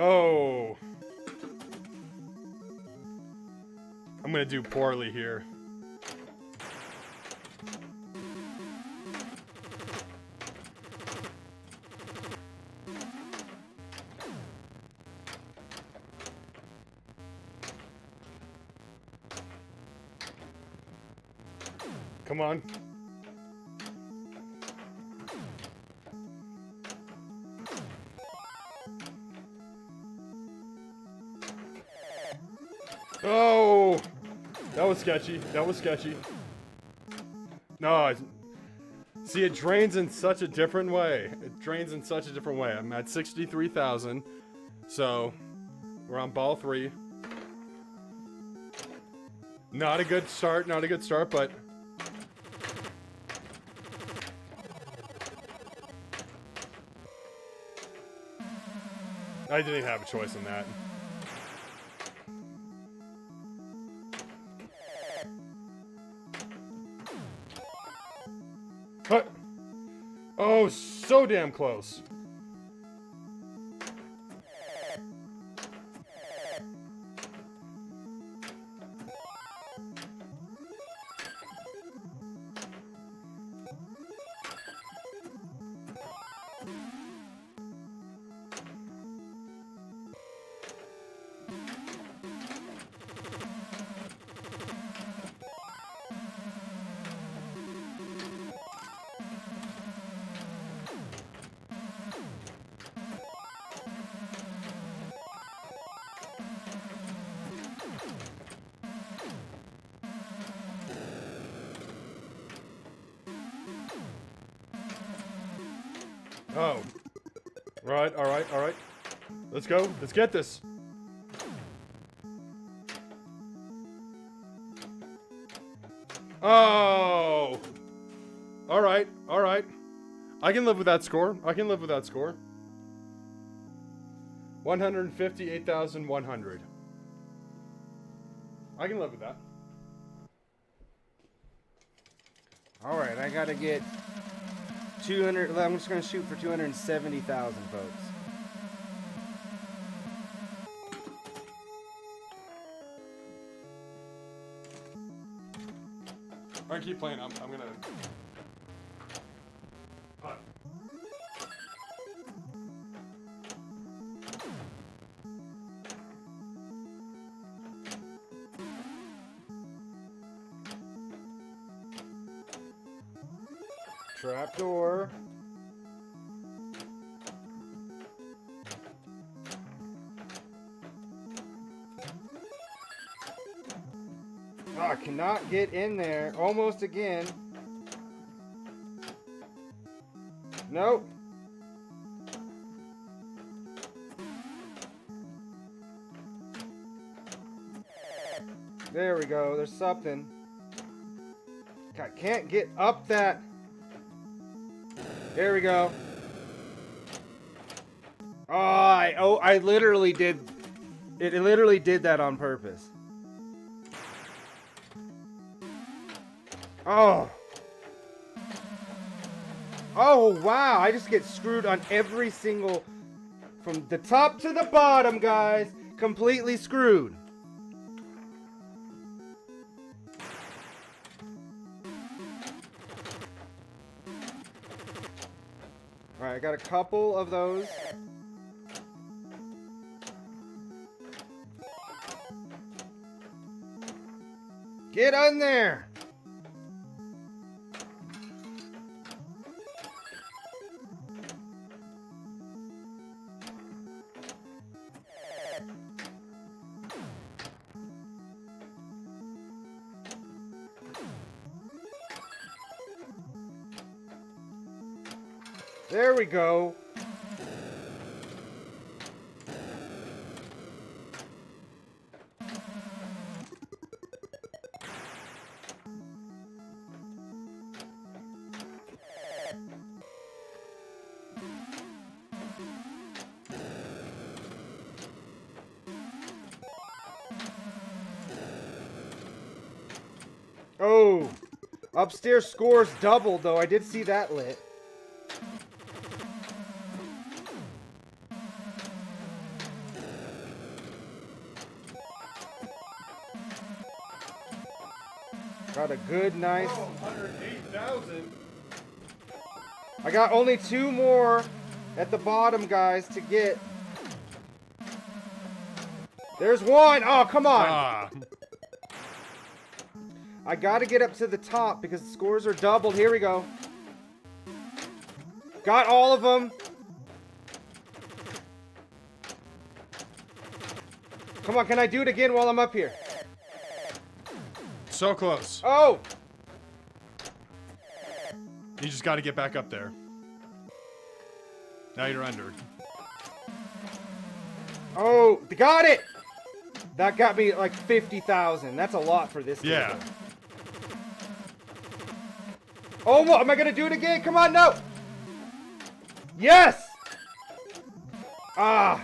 Oh. I'm gonna do poorly here. Come on. Oh! That was sketchy. That was sketchy. No, see, it drains in such a different way. It drains in such a different way. I'm at 63,000. So, we're on ball 3. Not a good start, but... I didn't have a choice in that. Cut. Oh, so damn close. Oh. Right, alright, alright. Let's go. Let's get this. Oh! Alright, alright. I can live with that score. I can live with that score. 158,100. I can live with that. Alright, I gotta get 200. I'm just gonna shoot for 270,000, folks. Alright, keep playing. I'm gonna... Putt. Trapdoor. Oh, I cannot get in there. Almost again. Nope. There we go. There's something. I can't get up that. There we go. Oh, I literally did. It literally did that on purpose. Oh. Oh, wow. I just get screwed on every single... From the top to the bottom, guys. Completely screwed. Alright, I got a couple of those. Get on there! There we go. Oh, upstairs scores doubled though. I did see that lit. Got a good, nice. Oh, 108,000. I got only 2 more at the bottom, guys, to get. There's one. Oh, come on. Ah. I got to get up to the top because the scores are doubled. Here we go. Got all of them. Come on, can I do it again while I'm up here? So close. Oh! You just got to get back up there. Now you're under. Oh, got it! That got me like 50,000. That's a lot for this game. Yeah. Oh, what? Am I going to do it again? Come on, no! Yes! Ah.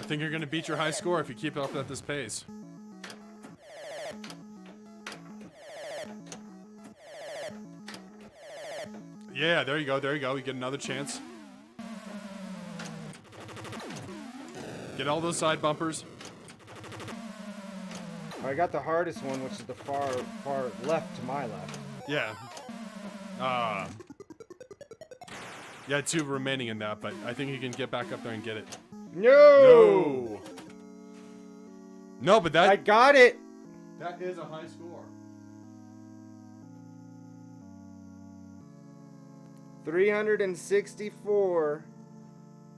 I think you're going to beat your high score if you keep up at this pace. Yeah, there you go, there you go. You get another chance. Get all those side bumpers. I got the hardest one, which is the far left to my left. Yeah. Yeah, 2 remaining in that, but I think you can get back up there and get it. No! No, but that... I got it! That is a high score. 364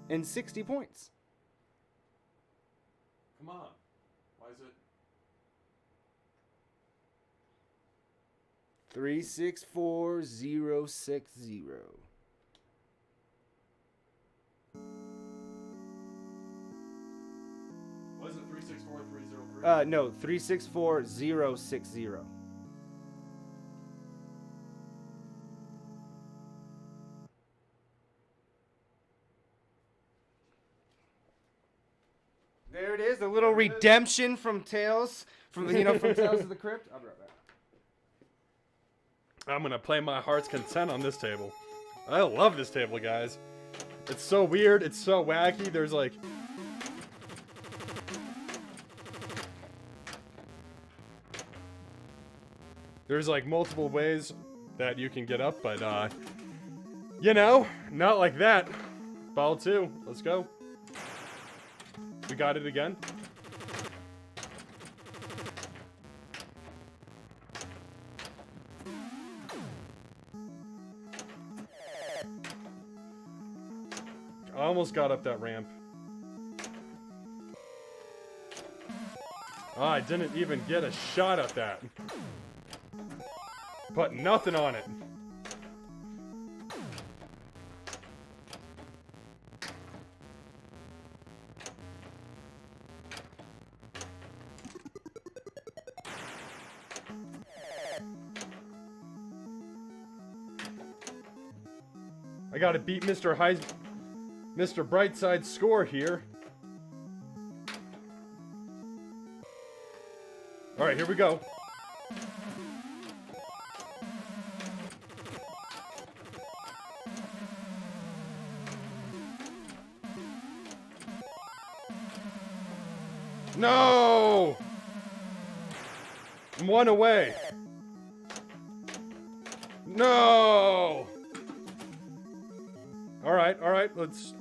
and 60 points. Come on. Why is it... 364060. Was it 364303? No, 364060. There it is, a little redemption from Tales, from from Tales of the Crypt. I'll be right back. I'm gonna play my heart's content on this table. I love this table, guys. It's so weird, it's so wacky, there's like... There's like multiple ways that you can get up, but you know, not like that. Ball 2, let's go. We got it again. I almost got up that ramp. Oh, I didn't even get a shot at that. Put nothing on it. I gotta beat Mr. Brightside's score here. Alright, here we go. No! I'm one away. No! Alright, let's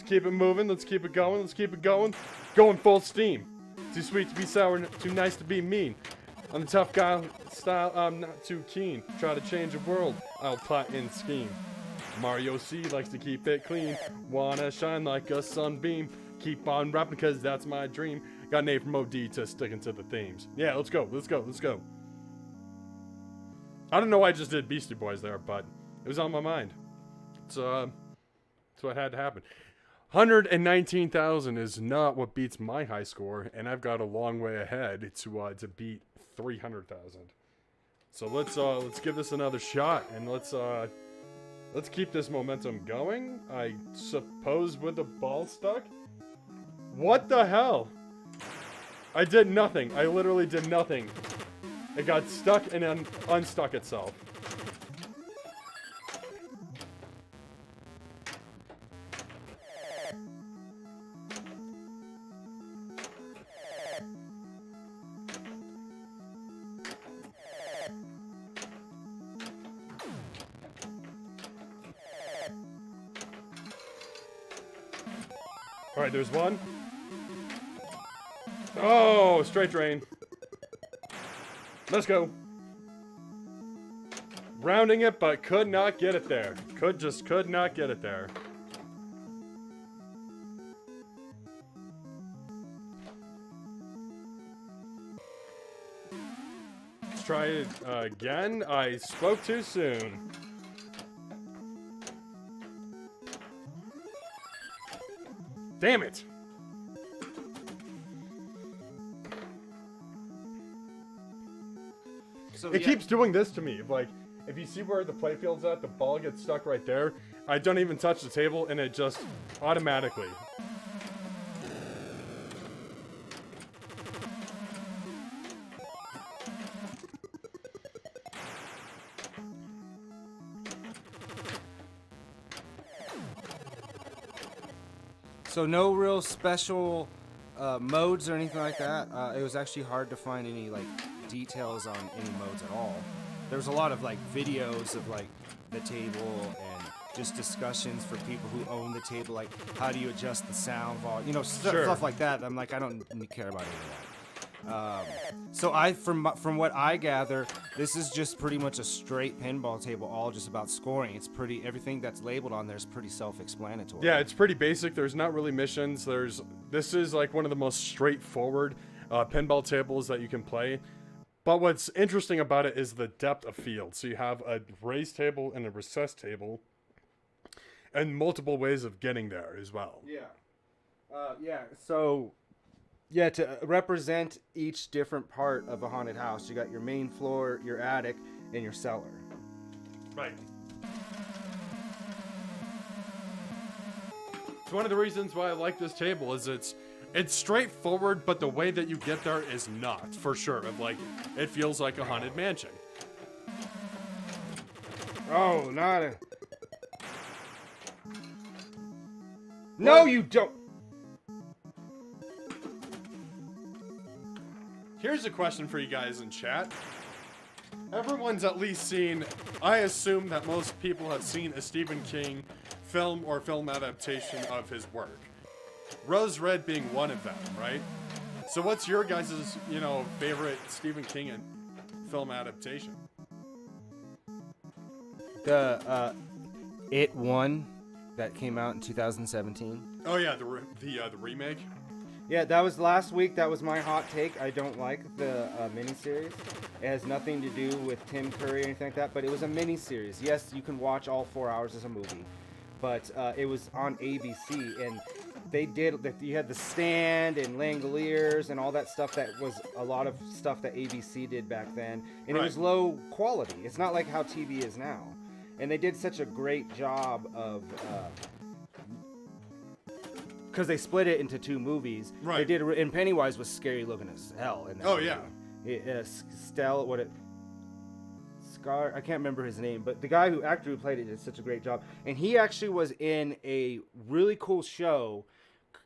keep it moving, let's keep it going, Going full steam. Too sweet to be sour, too nice to be mean. On the tough guy style, I'm not too keen. Try to change the world, I'll plot and scheme. Mario C likes to keep it clean. Wanna shine like a sunbeam. Keep on rapping cause that's my dream. Got an A from OD to sticking to the themes. Yeah, let's go. I don't know why I just did Beastie Boys there, but it was on my mind. So, that's what had to happen. 119,000 is not what beats my high score, and I've got a long way ahead to beat 300,000. So let's give this another shot, and let's keep this momentum going. I suppose with the ball stuck. What the hell? I did nothing. I literally did nothing. It got stuck and then unstuck itself. Alright, there's one. Oh, straight drain. Let's go. Rounding it, but could not get it there. Could not get it there. Let's try it again. I spoke too soon. Damn it! So, it keeps doing this to me. Like, if you see where the playfield's at, the ball gets stuck right there. I don't even touch the table, and it just automatically. So no real special modes or anything like that. It was actually hard to find any like details on any modes at all. There was a lot of like videos of like the table and just discussions for people who own the table, like how do you adjust the sound volume, you know, stuff like that. I'm like, I don't care about any of that. So from what I gather, this is just pretty much a straight pinball table, all just about scoring. It's pretty, everything that's labeled on there is pretty self-explanatory. Yeah, it's pretty basic. There's not really missions. This is like one of the most straightforward pinball tables that you can play. But what's interesting about it is the depth of field. So you have a raised table and a recessed table, and multiple ways of getting there as well. Yeah. So, yeah, to represent each different part of a haunted house, you got your main floor, your attic, and your cellar. Right. It's one of the reasons why I like this table is it's straightforward, but the way that you get there is not, for sure. Like, it feels like a haunted mansion. Oh, not a... No, you don't! Here's a question for you guys in chat. Everyone's at least seen, I assume that most people have seen a Stephen King film or film adaptation of his work. Rose Red being one of them, right? So what's your guys' favorite Stephen King film adaptation? The It One that came out in 2017. Oh yeah, the remake. Yeah, that was last week. That was my hot take. I don't like the miniseries. It has nothing to do with Tim Curry or anything like that, but it was a miniseries. Yes, you can watch all 4 hours as a movie, but it was on ABC, and they did. You had The Stand and Langoliers and all that stuff. That was a lot of stuff that ABC did back then, and it was low quality. It's not like how TV is now, and they did such a great job of. Because they split it into 2 movies. Right. They did, and Pennywise was scary looking as hell. In that movie. Yeah. Scar, I can't remember his name, but the actor who played it did such a great job. And he actually was in a really cool show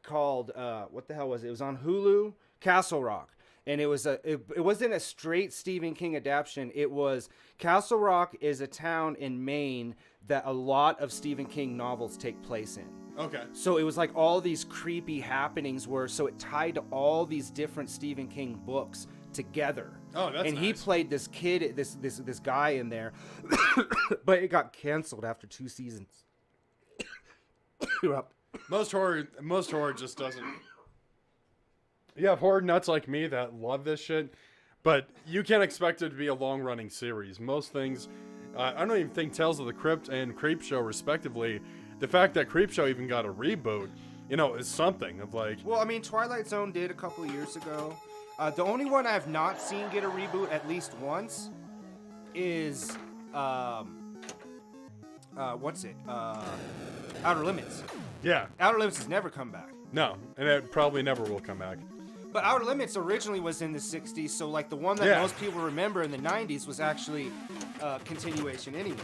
called, what the hell was it? It was on Hulu, Castle Rock. And it wasn't a straight Stephen King adaptation. It was, Castle Rock is a town in Maine that a lot of Stephen King novels take place in. Okay. So it was like all these creepy happenings so it tied to all these different Stephen King books together. Oh, that's And nice. he played this kid, this guy in there, but it got canceled after 2 seasons. Most horror just doesn't. You have horror nuts like me that love this shit, but you can't expect it to be a long-running series. Most things, I don't even think Tales of the Crypt and Creepshow, respectively. The fact that Creepshow even got a reboot, is something of like. Well, I mean, Twilight Zone did a couple of years ago. The only one I've not seen get a reboot at least once is what's it? Outer Limits. Yeah. Outer Limits has never come back. No, and it probably never will come back. But Outer Limits originally was in the 60s, so like the one that most people remember in the 90s was actually a continuation anyway.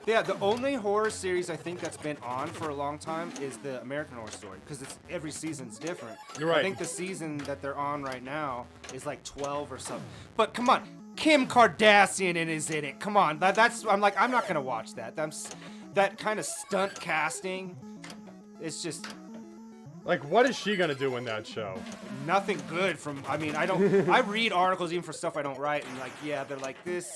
Yeah, the only horror series I think that's been on for a long time is the American Horror Story, because every season's different. You're right. I think the season that they're on right now is like 12 or something. But come on, Kim Kardashian is in it. Come on, I'm not gonna watch that. That kind of stunt casting. It's just like, what is she gonna do in that show? Nothing good. I read articles even for stuff I don't write, and they're like this.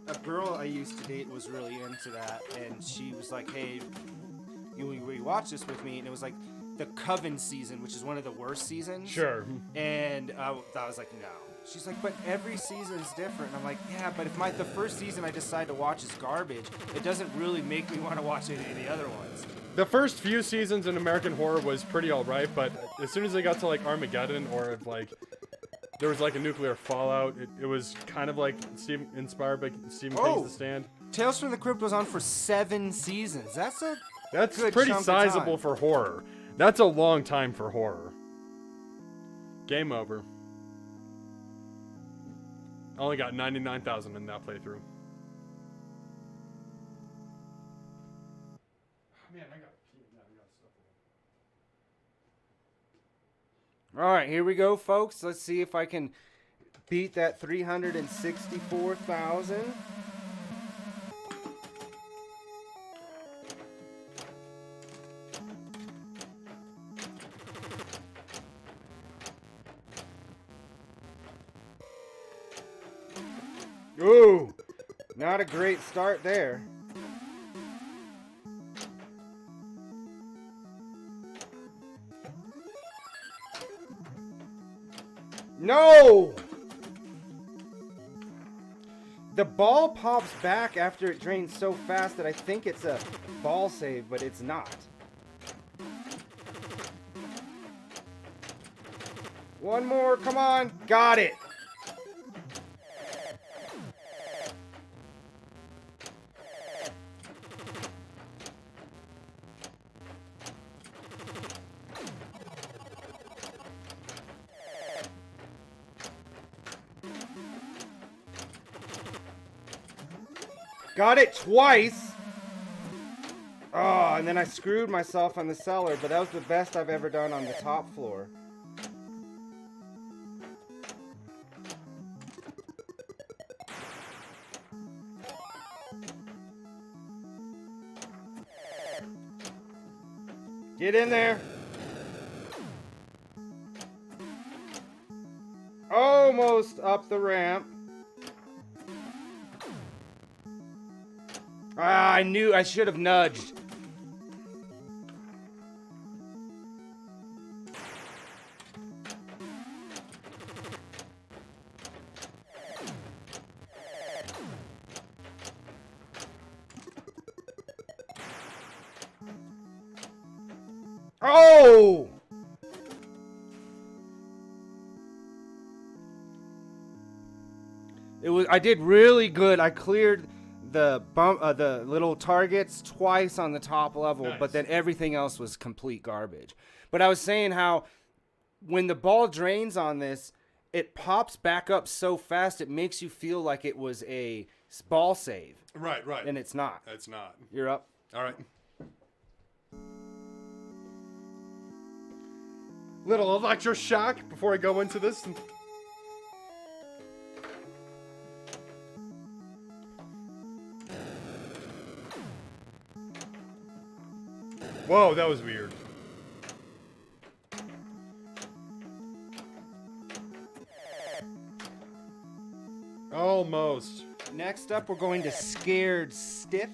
A girl I used to date was really into that, and she was like, "Hey, will you watch this with me?" And it was like the Coven season, which is one of the worst seasons. Sure. And I was like, "No." She's like, "But every season is different." And I'm like, "Yeah, but if the first season I decide to watch is garbage, it doesn't really make me want to watch any of the other ones." The first few seasons in American Horror was pretty alright, but as soon as they got to like Armageddon or like there was like a nuclear fallout, it was kind of like inspired by Stephen King's The Stand. Tales from the Crypt was on for 7 seasons. That's good pretty chunk of sizable time. for horror. That's a long time for horror. Game over. I only got 99,000 in that playthrough. Man, I got stuff. All right, here we go, folks. Let's see if I can beat that 364,000. Ooh, not a great start there. No! The ball pops back after it drains so fast that I think it's a ball save, but it's not. One more, come on. Got it. Got it twice. Oh, and then I screwed myself on the cellar, but that was the best I've ever done on the top floor. Get in there. Almost up the ramp. Ah, I knew I should have nudged. Oh! I did really good. I cleared the little targets twice on the top level, Nice. but then everything else was complete garbage. But I was saying how when the ball drains on this, it pops back up so fast it makes you feel like it was a ball save. Right. And it's not. It's not. You're up. All right. Little electroshock before I go into this. Whoa, that was weird. Almost. Next up, we're going to Scared Stiff,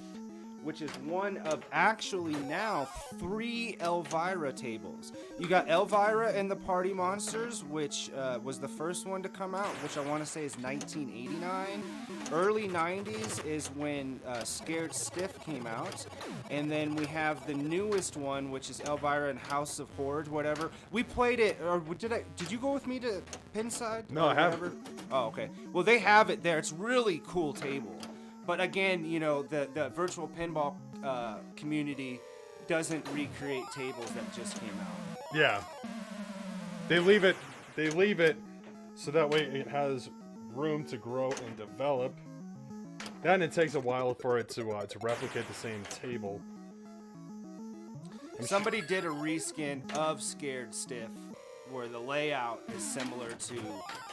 which is one of actually now 3 Elvira tables. You got Elvira and the Party Monsters, which was the first one to come out, which I want to say is 1989. Early 90s is when Scared Stiff came out. And then we have the newest one, which is Elvira and House of Horrors, whatever. We played it, or did you go with me to Pinside? No, I haven't. Oh, okay. Well, they have it there. It's really cool table. But again, you know, the virtual pinball community doesn't recreate tables that just came out. Yeah. They leave it so that way it has room to grow and develop. Then it takes a while for it to replicate the same table. Somebody did a reskin of Scared Stiff where the layout is similar to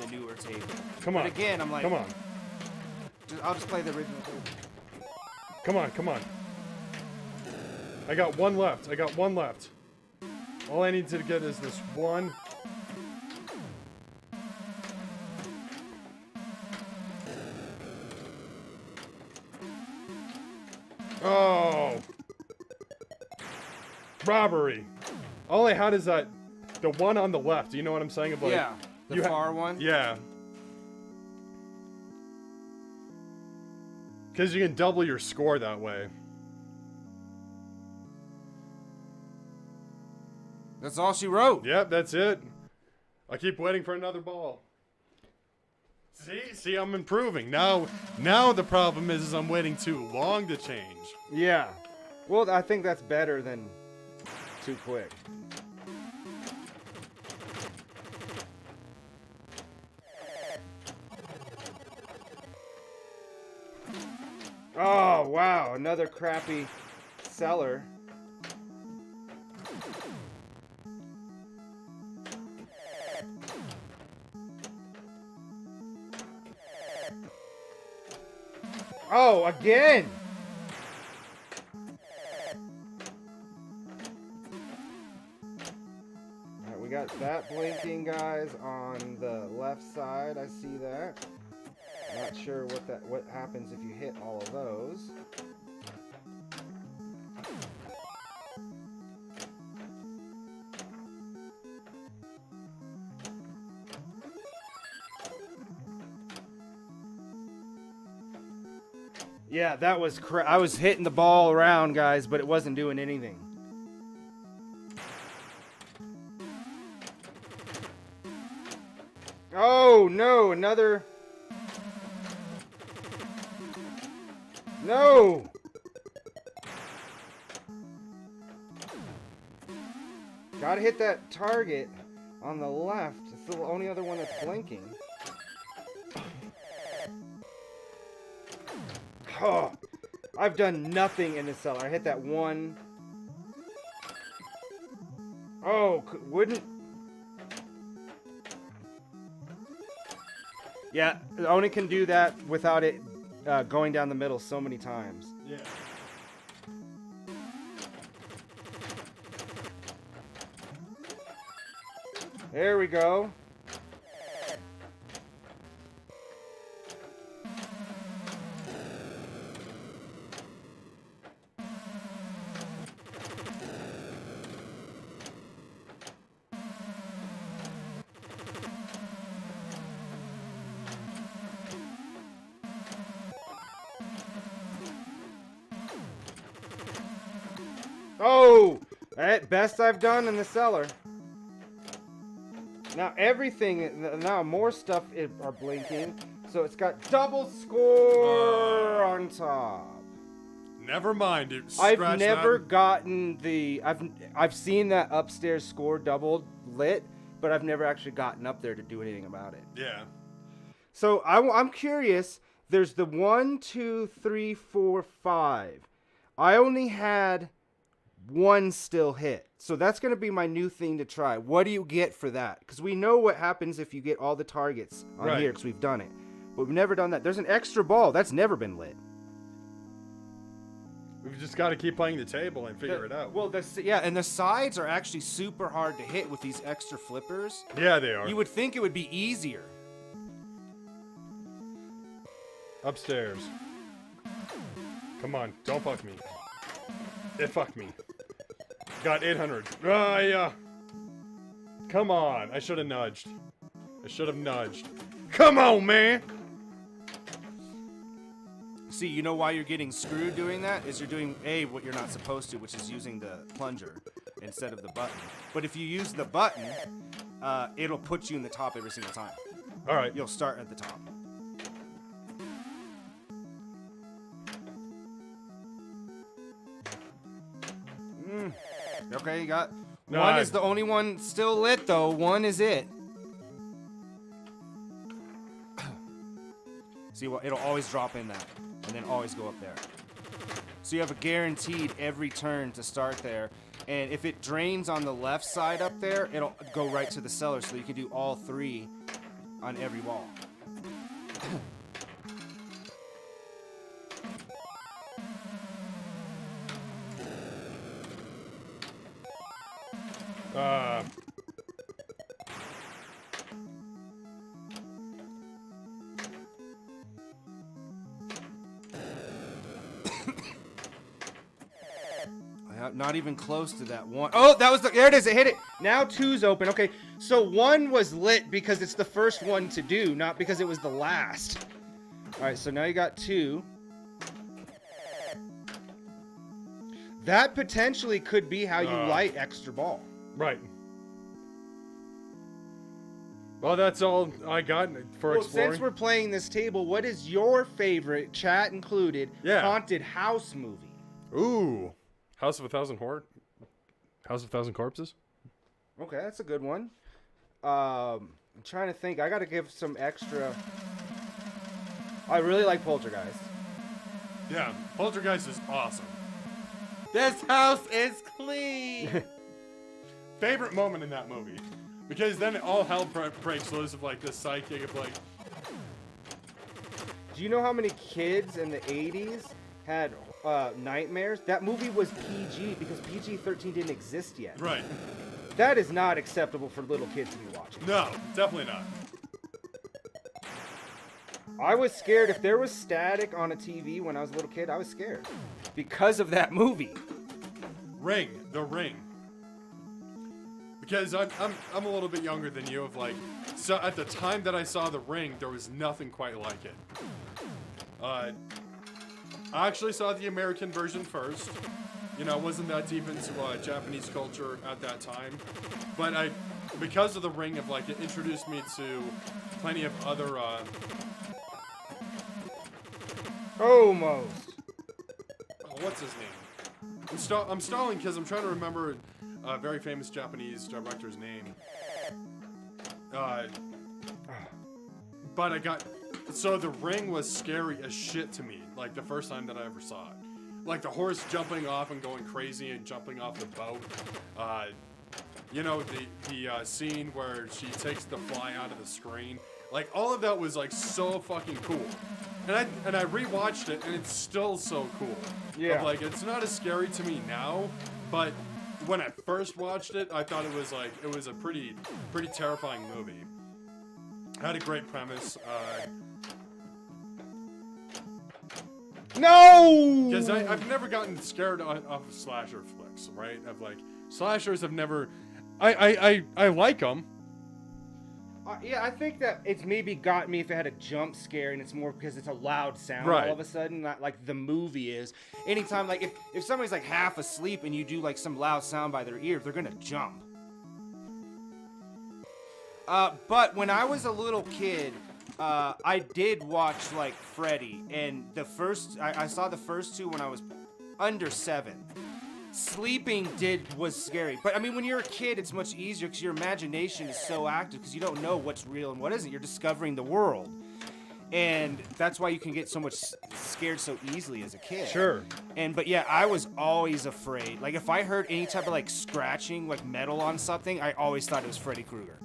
the newer table. Come on. But again, I'm like, come on. I'll just play the original table. Come on. I got one left. All I need to get is this one. Oh. Robbery. All I had is the one on the left. You know what I'm saying? Like, Yeah, the far one. Yeah. Because you can double your score that way. That's all she wrote. Yep, that's it. I keep waiting for another ball. See, I'm improving. Now the problem is I'm waiting too long to change. Yeah. Well, I think that's better than too quick. Oh, wow. Another crappy cellar. Oh, again! Alright, we got that blinking, guys, on the left side. I see that. Not sure what happens if you hit all of those. Yeah, that was I was hitting the ball around, guys, but it wasn't doing anything. Oh, no, another... No! Gotta hit that target on the left. It's the only other one that's blinking. Oh, I've done nothing in the cellar. I hit that one. Oh, wouldn't... Yeah, Oni can do that without it going down the middle so many times. Yeah. There we go. Oh, that best I've done in the cellar. Now everything, now more stuff are blinking, so it's got double score on top. Never mind, dude. I've never gotten the, I've seen that upstairs score doubled lit, but I've never actually gotten up there to do anything about it. Yeah. So I'm curious. There's the 1, 2, 3, 4, 5. I only had one still hit. So that's going to be my new thing to try. What do you get for that? Because we know what happens if you get all the targets on here because we've done it. But we've never done that. There's an extra ball. That's never been lit. We've just got to keep playing the table and figure it out. Well, yeah, and the sides are actually super hard to hit with these extra flippers. Yeah, they are. You would think it would be easier. Upstairs. Come on, don't fuck me. It fucked me. Got 800. Yeah. Come on. I should have nudged. I should have nudged. Come on, man. See, you know why you're getting screwed doing that? Is you're doing what you're not supposed to, which is using the plunger instead of the button. But if you use the button, it'll put you in the top every single time. All right. You'll start at the top. Okay, you got one is the only one still lit though. One is it. See what? It'll always drop in that, and then always go up there. So you have a guaranteed every turn to start there. And if it drains on the left side up there, it'll go right to the cellar, so you can do all three on every wall. Not even close to that one. Oh, that was there it is. It hit it. Now two's open. Okay, so one was lit because it's the first one to do, not because it was the last. All right, so now you got two. That potentially could be how you light extra ball. Right. Well, that's all I got for exploring. Since we're playing this table, what is your favorite, chat included, haunted house movie? Ooh. House of a Thousand Corpses? Okay, that's a good one. I'm trying to think. I got to give some extra. I really like Poltergeist. Yeah, Poltergeist is awesome. This house is clean. Favorite moment in that movie, because then all hell breaks loose of like this sidekick of like. Do you know how many kids in the 80s had nightmares? That movie was PG because PG-13 didn't exist yet. Right. That is not acceptable for little kids to be watching. No, definitely not. I was scared. If there was static on a TV when I was a little kid, I was scared because of that movie. The Ring. Because I'm a little bit younger than you. Of like, so at the time that I saw The Ring, there was nothing quite like it. I actually saw the American version first. You know, wasn't that deep into Japanese culture at that time. But because of The Ring, of like, it introduced me to plenty of other. Almost. Oh, what's his name? I'm stalling because I'm trying to remember a very famous Japanese director's name. But I got. So The Ring was scary as shit to me, like the first time that I ever saw it. like the horse jumping off and going crazy and jumping off the boat. You know, the scene where she takes the fly out of the screen. Like, all of that was, like, so fucking cool. And I rewatched it, and it's still so cool. Yeah. But, like, it's not as scary to me now, but when I first watched it, I thought it was, like, it was a pretty terrifying movie. It had a great premise. No! Because I've never gotten scared off of slasher flicks, right? Of, like, slashers have never... I like them. Yeah, I think that it's maybe got me if it had a jump scare, and it's more because it's a loud sound Right. all of a sudden, not like the movie is. Anytime, like, if somebody's like half asleep and you do like some loud sound by their ear, they're gonna jump. But when I was a little kid, I did watch like Freddy, and I saw the first two when I was under 7. Sleeping was scary, but I mean, when you're a kid, it's much easier because your imagination is so active because you don't know what's real and what isn't. You're discovering the world, and that's why you can get so much scared so easily as a kid. Sure. But yeah, I was always afraid. Like if I heard any type of like scratching, like metal on something, I always thought it was Freddy Krueger.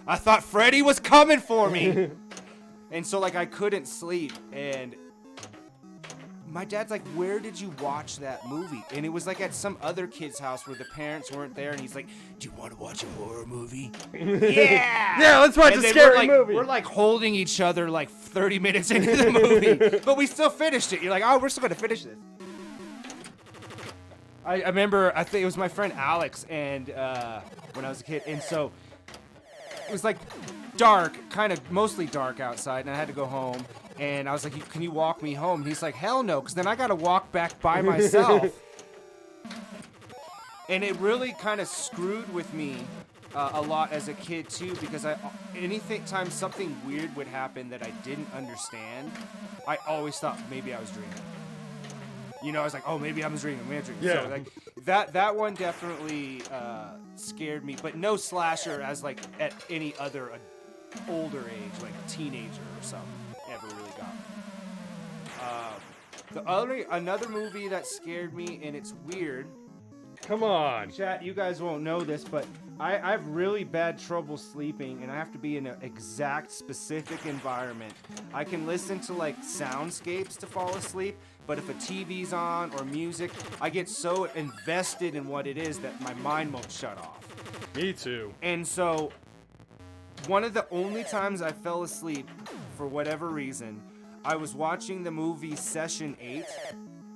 I thought Freddy was coming for me, and so like I couldn't sleep. And my dad's like, where did you watch that movie? And it was like at some other kid's house where the parents weren't there, and he's like, do you want to watch a horror movie? Yeah! Yeah, let's watch And a then scary movie. We're like holding each other like 30 minutes into the movie, but we still finished it. You're like, oh, we're still going to finish this. I remember, I think it was my friend Alex, and when I was a kid, and so it was like dark, kind of mostly dark outside, and I had to go home. And I was like, can you walk me home? And he's like, hell no, because then I got to walk back by myself. And it really kind of screwed with me a lot as a kid, too, because anytime something weird would happen that I didn't understand, I always thought maybe I was dreaming. You know, I was like, oh, maybe I was dreaming. Yeah. So, like, that one definitely scared me, but no slasher as, like, at any other older age, like teenager or something. Never really got me. Another movie that scared me, and it's weird. Come on. Chat, you guys won't know this, but I have really bad trouble sleeping, and I have to be in an exact specific environment. I can listen to like soundscapes to fall asleep, but if a TV's on or music, I get so invested in what it is that my mind won't shut off. Me too. And so one of the only times I fell asleep, for whatever reason, I was watching the movie Session 8.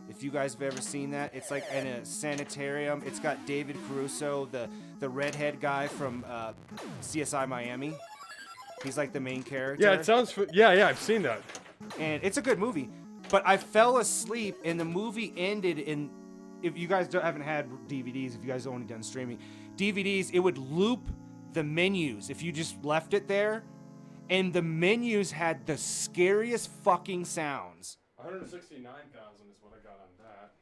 If you guys have ever seen that, it's like in a sanitarium. It's got David Caruso, the redhead guy from CSI Miami. He's like the main character. Yeah, it sounds. Yeah, I've seen that. And it's a good movie. But I fell asleep, and the movie ended in. If you guys haven't had DVDs, if you guys only done streaming DVDs, it would loop the menus if you just left it there, and the menus had the scariest fucking sounds. 169,000 is what I got on that.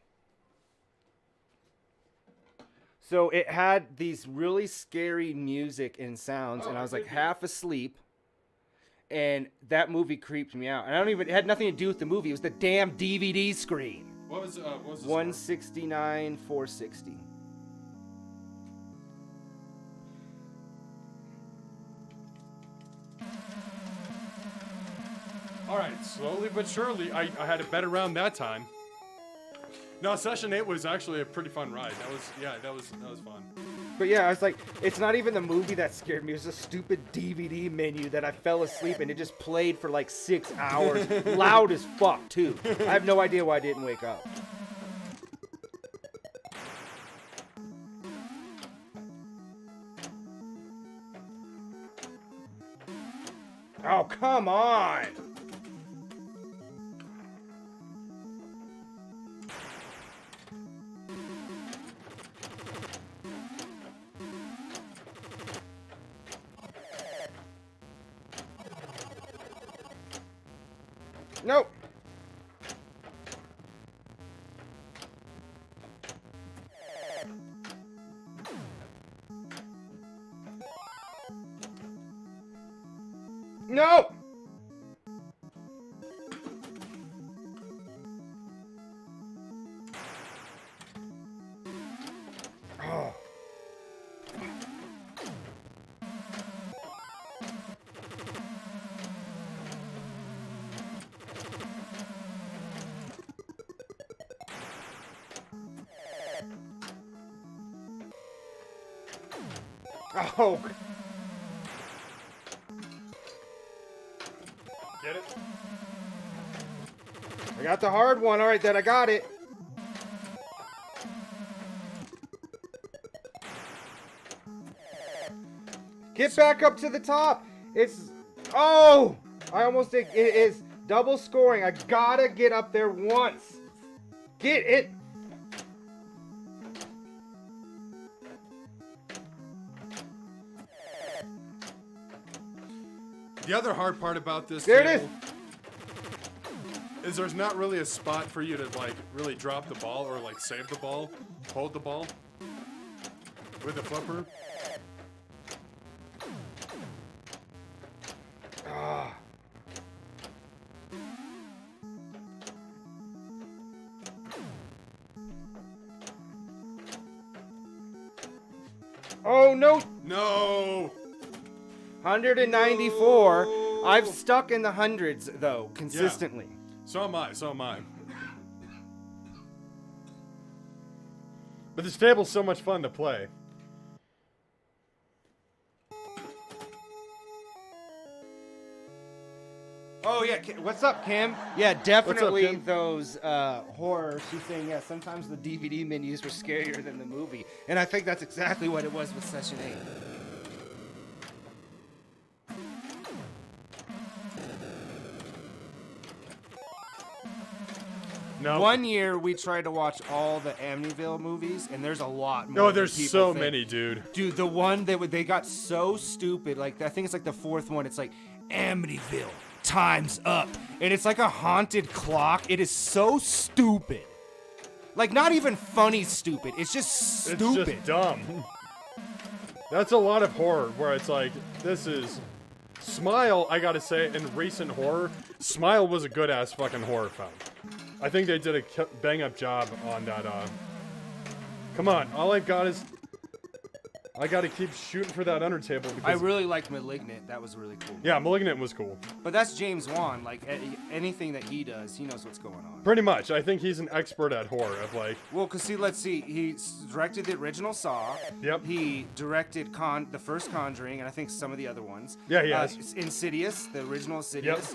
So it had these really scary music and sounds, and I was like half asleep, and that movie creeped me out. And it had nothing to do with the movie. It was the damn DVD screen. What was the 169, 460. All right, slowly but surely, I had it better around that time. No, Session 8 was actually a pretty fun ride. That was fun. But yeah, I was like, it's not even the movie that scared me. It was a stupid DVD menu that I fell asleep and it just played for like 6 hours. Loud as fuck, too. I have no idea why I didn't wake up. Oh, come on! Nope. No. Oh. Get it? I got the hard one. All right, then I got it. Get back up to the top. It's... Oh! I almost did. It is double scoring. I gotta get up there once. Get it. The other hard part about this There it table is there's not really a spot for you to like really drop the ball or like save the ball, hold the ball with the flipper. Ah. Oh no! No! 194. I've stuck in the hundreds though, consistently. Yeah. So am I, so am I. But this table's so much fun to play. Oh yeah, what's up, Kim? Yeah, definitely Kim? those horror. She's saying, yeah, sometimes the DVD menus were scarier than the movie. And I think that's exactly what it was with Session 8. No. One year we tried to watch all the Amityville movies, and there's a lot more. No, than there's people so think. many, dude. Dude, the one that they got so stupid. Like I think it's like the fourth one. It's like Amityville, time's up, and it's like a haunted clock. It is so stupid. Like not even funny stupid. It's just stupid. It's just dumb. That's a lot of horror where it's like, this is... Smile, I gotta say, in recent horror, Smile was a good-ass fucking horror film. I think they did a bang-up job on that, Come on, all I've got is... I gotta keep shooting for that under table because... I really liked Malignant. That was really cool. Yeah, Malignant was cool. But that's James Wan. Like anything that he does, he knows what's going on. Pretty much. I think he's an expert at horror, of like... Well, cause let's see. He directed the original Saw. Yep. He directed the first Conjuring, and I think some of the other ones. Yeah, he has. Insidious, the original Insidious.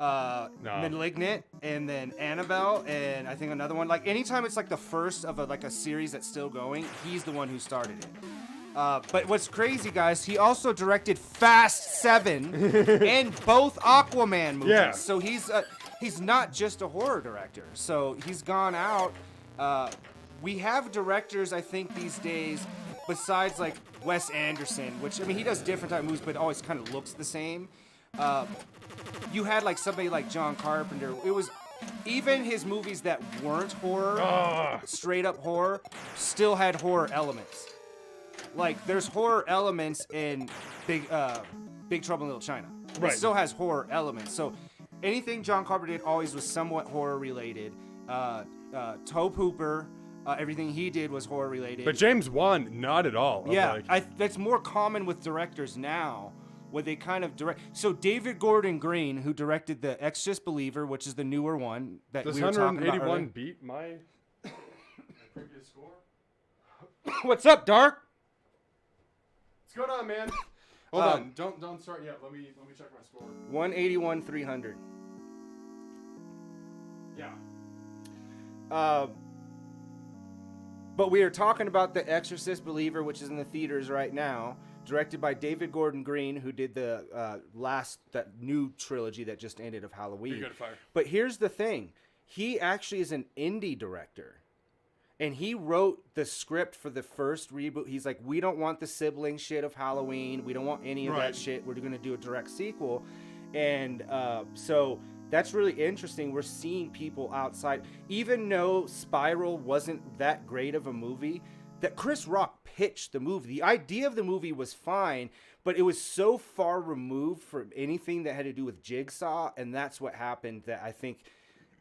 No. Malignant, and then Annabelle, and I think another one. Like anytime it's like the first of a series that's still going, he's the one who started it. But what's crazy, guys, he also directed Fast 7 and both Aquaman movies. Yeah. So he's not just a horror director. So he's gone out. We have directors, I think, these days, besides like Wes Anderson, which, I mean, he does different type of movies, but always kind of looks the same. You had like somebody like John Carpenter. It was even his movies that weren't horror, straight up horror, still had horror elements. Like, there's horror elements in Big Trouble in Little China. Right. It still has horror elements. So anything John Carpenter did always was somewhat horror related. Tobe Hooper, everything he did was horror related. But James Wan, not at all. Yeah, that's more common with directors now, where they kind of direct. So David Gordon Green, who directed The Exorcist Believer, which is the newer one that Does we were talking about 181 earlier. beat my previous score? What's up, Dark? What's going on, man? Hold on. Don't start yet. Let me check my score. 181 300. Yeah. But we are talking about The Exorcist Believer, which is in the theaters right now, directed by David Gordon Green, who did the that new trilogy that just ended of Halloween. Be good, fire. But here's the thing. He actually is an indie director. And he wrote the script for the first reboot. He's like, we don't want the sibling shit of Halloween. We don't want any of that shit. We're going to do a direct sequel. And so that's really interesting. We're seeing people outside. Even though Spiral wasn't that great of a movie, that Chris Rock pitched the movie. The idea of the movie was fine, but it was so far removed from anything that had to do with Jigsaw. And that's what happened, that I think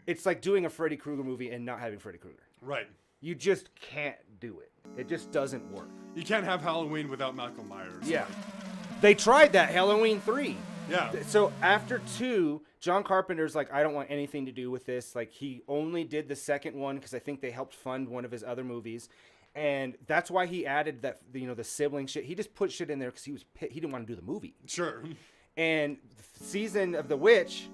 it's like doing a Freddy Krueger movie and not having Freddy Krueger. Right. You just can't do it. It just doesn't work. You can't have Halloween without Michael Myers. Yeah. They tried that, Halloween 3. Yeah. So after 2, John Carpenter's like, I don't want anything to do with this. Like, he only did the second one because I think they helped fund one of his other movies. And that's why he added that, the sibling shit. He just put shit in there because he didn't want to do the movie. Sure. And Season of the Witch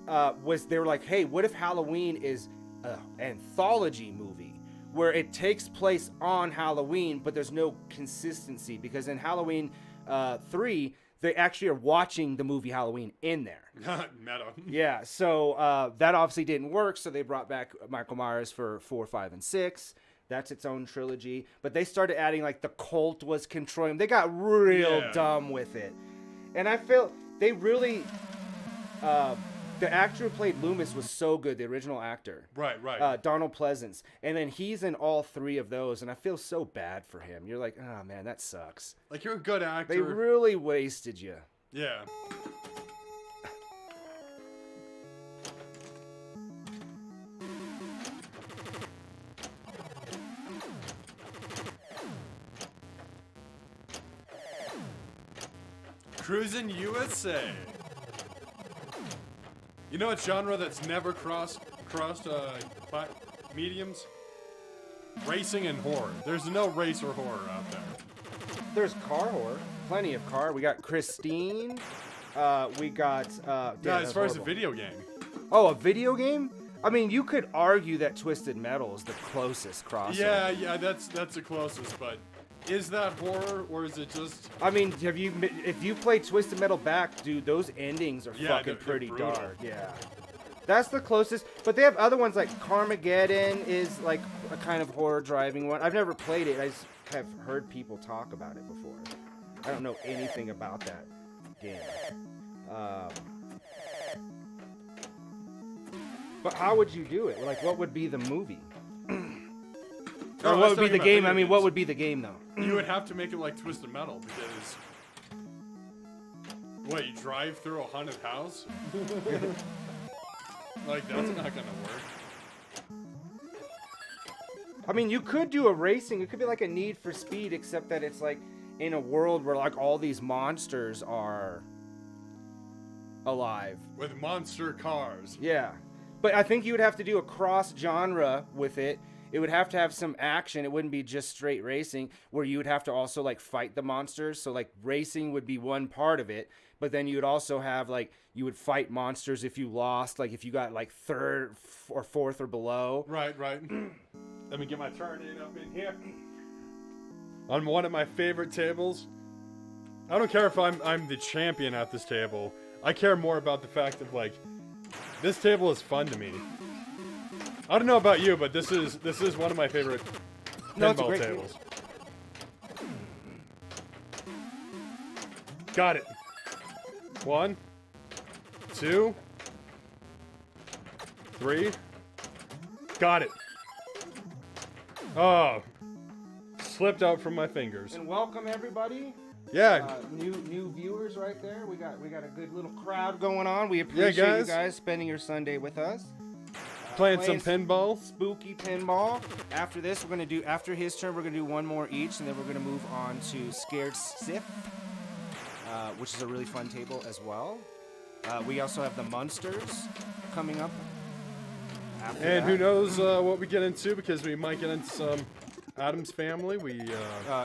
they were like, hey, what if Halloween is an anthology movie where it takes place on Halloween, but there's no consistency, because in Halloween 3, they actually are watching the movie Halloween in there. Meta. Yeah, so that obviously didn't work, so they brought back Michael Myers for 4, 5, and 6. That's its own trilogy. But they started adding, like, the cult was controlling. They got real dumb with it. And I feel they really... the actor who played Loomis was so good, the original actor. Right. Donald Pleasance. And then he's in all 3 of those, and I feel so bad for him. You're like, oh, man, that sucks. Like, you're a good actor. They really wasted you. Yeah. Cruisin' USA. You know what genre that's never crossed mediums? Racing and horror. There's no race or horror out there. There's car horror. Plenty of car. We got Christine. We got... as far as a video game. Oh, a video game? I mean, you could argue that Twisted Metal is the closest crossover. Yeah, that's the closest, but is that horror or is it just... I mean, if you play Twisted Metal back, dude, those endings are fucking pretty dark. Yeah. That's the closest, but they have other ones like Carmageddon is like a kind of horror driving one. I've never played it. I just have heard people talk about it before. I don't know anything about that game. But how would you do it? Like, what would be the movie? Or what would be the game? I mean, what would be the game, though? You would have to make it like Twisted Metal, because... What, you drive through a haunted house? Like, that's not gonna work. I mean, you could do a racing. It could be like a Need for Speed, except that it's like in a world where like all these monsters are alive. With monster cars. Yeah. But I think you would have to do a cross-genre with it. It would have to have some action. It wouldn't be just straight racing, where you would have to also like fight the monsters. So like racing would be one part of it, but then you would also have like you would fight monsters if you lost, like if you got like 3rd or 4th or below. Right. Let me get my turn in up in here. On one of my favorite tables. I don't care if I'm the champion at this table. I care more about the fact of like this table is fun to me. I don't know about you, but this is one of my favorite pinball tables. Got it. 1, 2, 3. Got it. Oh, slipped out from my fingers. And welcome everybody. Yeah. New viewers right there. We got a good little crowd going on. We appreciate you guys spending your Sunday with us. Playing some pinball. Spooky pinball. After this, after his turn, we're gonna do one more each, and then we're gonna move on to Scared Stiff, which is a really fun table as well. We also have the Munsters coming up. And who knows what we get into, because we might get into some Addams Family. We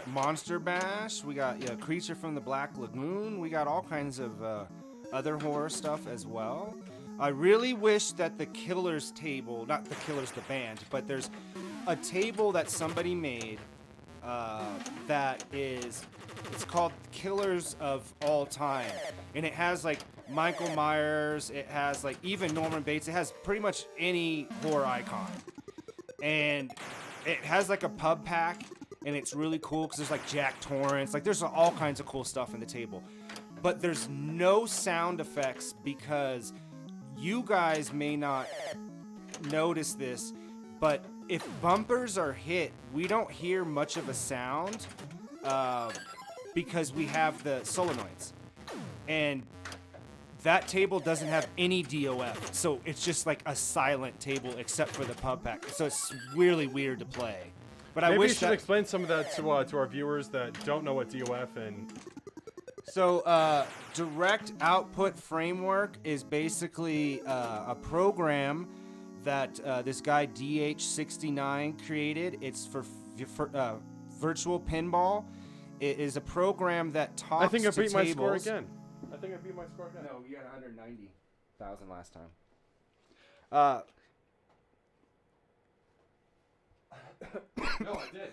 Monster Bash. We got Creature from the Black Lagoon. We got all kinds of other horror stuff as well. I really wish that the Killers table, not the Killers the band, but there's a table that somebody made it's called Killers of All Time. And it has like Michael Myers, it has like even Norman Bates, it has pretty much any horror icon. And it has like a pub pack, and it's really cool because there's like Jack Torrance, like there's all kinds of cool stuff in the table. But there's no sound effects because you guys may not notice this, but if bumpers are hit, we don't hear much of a sound because we have the solenoids. And that table doesn't have any DOF, so it's just like a silent table except for the pub pack. So it's really weird to play. But maybe I wish you should explain some of that to our viewers that don't know what DOF and... So, Direct Output Framework is basically a program that this guy DH69 created. It's for Virtual Pinball. It is a program that talks I think I to beat my tables. score again. I think I beat my score again. No, you got 190,000 last time. No, I did.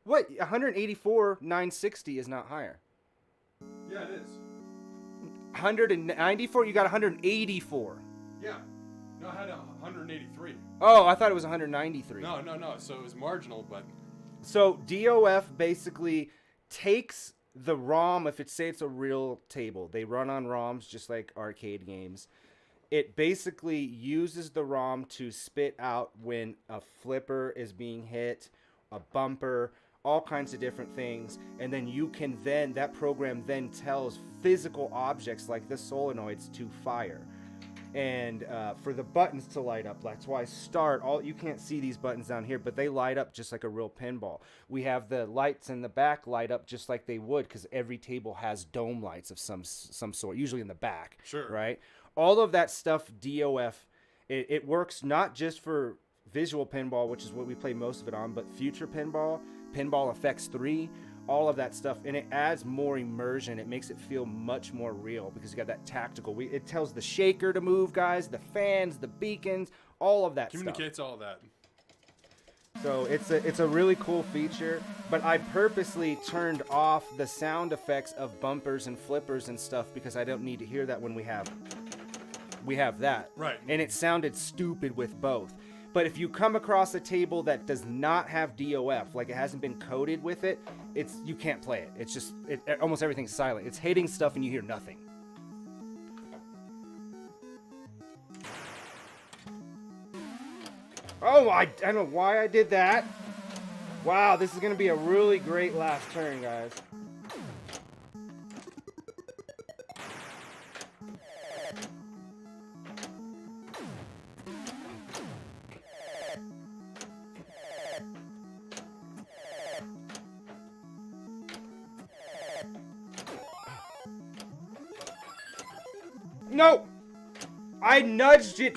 What? 184,960 is not higher. Yeah, it is. 194? You got 184. Yeah. No, I had 183. Oh, I thought it was 193. No. So it was marginal, but... So DOF basically takes the ROM, if it's a real table. They run on ROMs just like arcade games. It basically uses the ROM to spit out when a flipper is being hit, a bumper, all kinds of different things. And then that program then tells physical objects like the solenoids to fire. And for the buttons to light up, that's why you can't see these buttons down here, but they light up just like a real pinball. We have the lights in the back light up just like they would, because every table has dome lights of some sort, usually in the back. Sure. Right? All of that stuff, DOF, it works not just for visual pinball, which is what we play most of it on, but future pinball, Pinball Effects 3, all of that stuff, and it adds more immersion. It makes it feel much more real because you got that tactical. It tells the shaker to move, guys, the fans, the beacons, all of that Communicates all that. So it's a really cool feature, but I purposely turned off the sound effects of bumpers and flippers and stuff because I don't need to hear that when we have that. Right. And it sounded stupid with both. But if you come across a table that does not have DOF, like it hasn't been coded with it, you can't play it. It's just almost everything's silent. It's hitting stuff and you hear nothing. Oh, I don't know why I did that. Wow, this is going to be a really great last turn, guys. No! I nudged it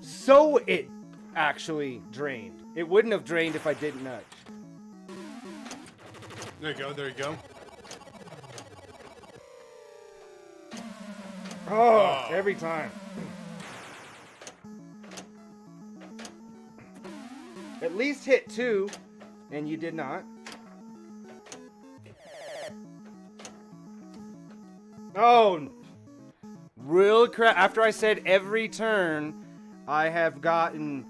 so it actually drained. It wouldn't have drained if I didn't nudge. There you go. Oh, every time. At least hit 2, and you did not. Oh, real crap. After I said every turn, I have gotten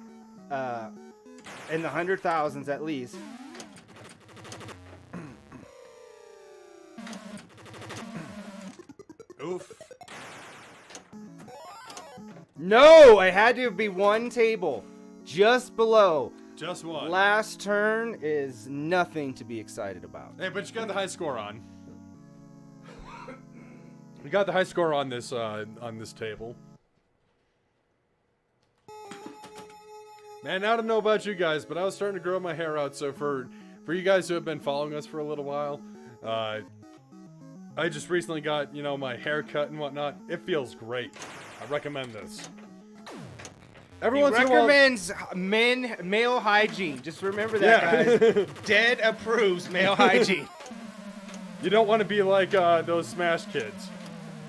in the 100,000s at least. Oof. No, it had to be one table. Just below. Just one. Last turn is nothing to be excited about. Hey, but you got the high score on. We got the high score on this table. Man, I don't know about you guys, but I was starting to grow my hair out. So for you guys who have been following us for a little while, I just recently got, my hair cut and whatnot. It feels great. I recommend this. Everyone recommends male hygiene. Just remember that, guys. Dead approves male hygiene. You don't want to be like those Smash kids.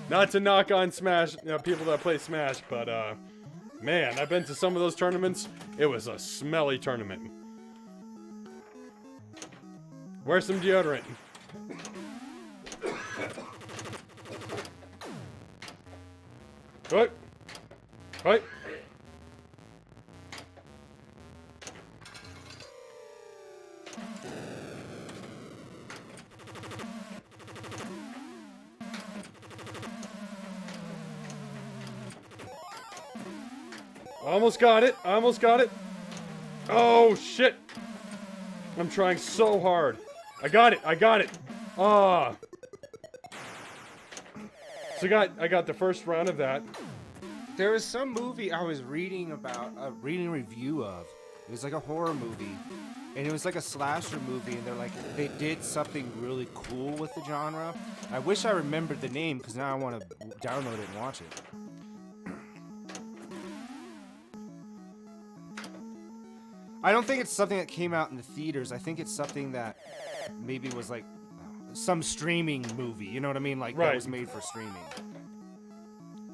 Not to knock on Smash, people that play Smash, but man, I've been to some of those tournaments. It was a smelly tournament. Wear some deodorant. What? What? Almost got it. Almost got it. Oh, shit. I'm trying so hard. I got it. I got it. Ah. So I got the first round of that. There was some movie I was reading about, reading a review of. It was like a horror movie. And it was like a slasher movie, and they did something really cool with the genre. I wish I remembered the name, because now I want to download it and watch it. I don't think it's something that came out in the theaters. I think it's something that maybe was like some streaming movie. You know what I mean? Like that was made for streaming.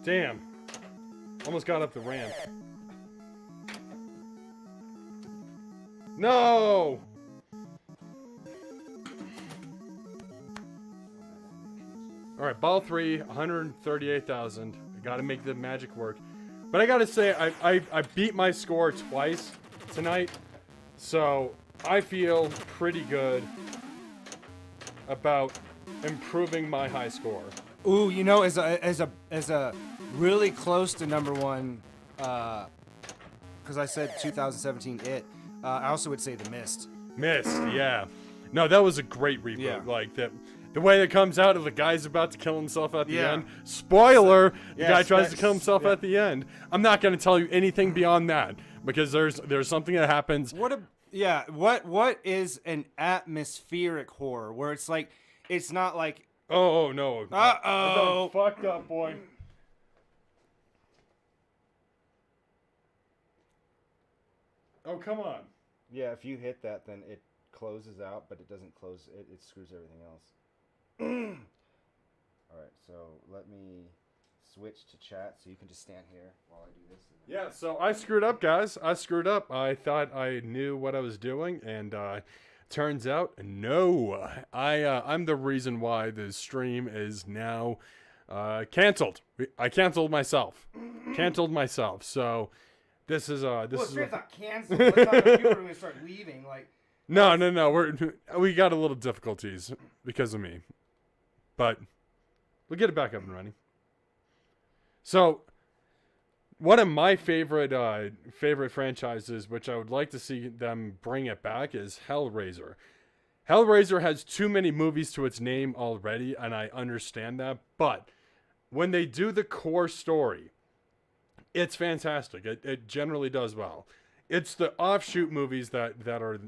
Damn. Almost got up the ramp. No! Alright, ball 3, 138,000. I gotta make the magic work. But I gotta say, I beat my score twice tonight. So, I feel pretty good about improving my high score. Ooh, you know, as a really close to number one, because I said 2017 I also would say The Mist. Mist, yeah. No, that was a great reboot. Yeah. Like the way that comes out of the guy's about to kill himself at the end. Spoiler: the guy tries to kill himself at the end. I'm not gonna tell you anything beyond that because there's something that happens. What is an atmospheric horror where it's like it's not like oh no. Uh-oh. I'm fucked up, boy. Oh, come on. Yeah, if you hit that, then it closes out, but it doesn't close. It screws everything else. All right, so let me switch to chat so you can just stand here while I do this. Yeah, so I screwed up, guys. I screwed up. I thought I knew what I was doing, and turns out, no. I'm the reason why the stream is now canceled. I canceled myself. So this is it's not canceled. It's not like people are going to start leaving. Like no. We got a little difficulties because of me, but we'll get it back up and running. So, one of my favorite franchises, which I would like to see them bring it back, is Hellraiser. Hellraiser has too many movies to its name already, and I understand that. But when they do the core story, it's fantastic. It generally does well. It's the offshoot movies that are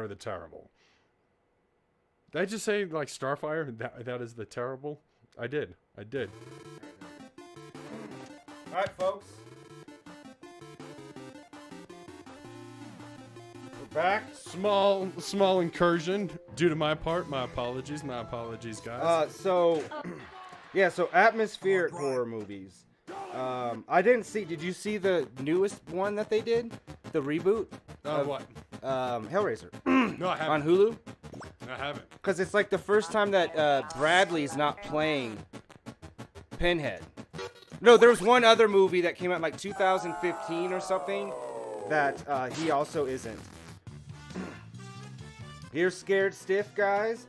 the terrible. Did I just say like Starfire? That is the terrible. I did. all right, folks. We're back. Small incursion due to my part. My apologies, guys. So atmospheric horror movies. I didn't see. Did you see the newest one that they did? The reboot? What? Hellraiser. No, I haven't. On Hulu? I haven't. Because it's like the first time that Bradley's not playing Pinhead. No, there was one other movie that came out in like 2015 or something that he also isn't. Here's Scared Stiff, guys.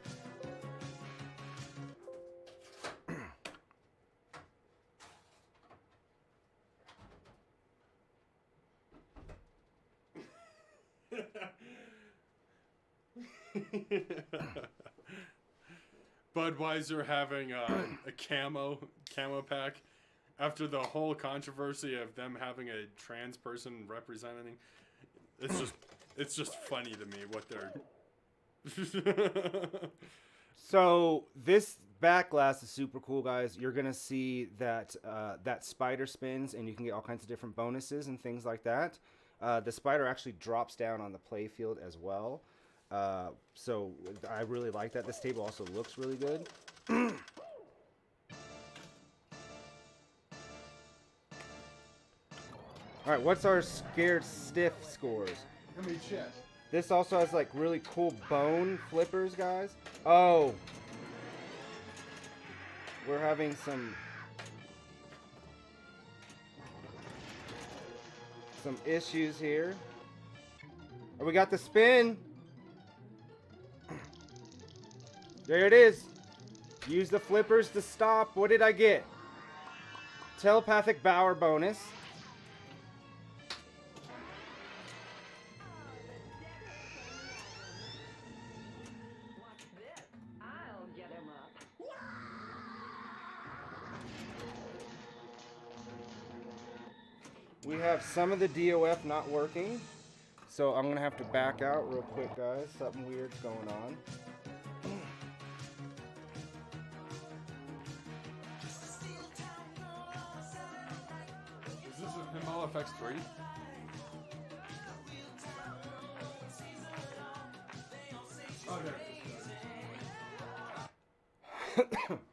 Budweiser having a camo pack after the whole controversy of them having a trans person representing. It's just funny to me what they're. So this back glass is super cool, guys. You're gonna see that that spider spins, and you can get all kinds of different bonuses and things like that. The spider actually drops down on the play field as well. So I really like that. This table also looks really good. All right, what's our Scared Stiff scores? Let me check. This also has like really cool bone flippers, guys. Oh, we're having some issues here. Oh, we got the spin. There it is. Use the flippers to stop. What did I get? Telepathic Bower bonus. We have some of the DOF not working, so I'm gonna have to back out real quick, guys. Something weird's going on. Is this a Pinball FX3?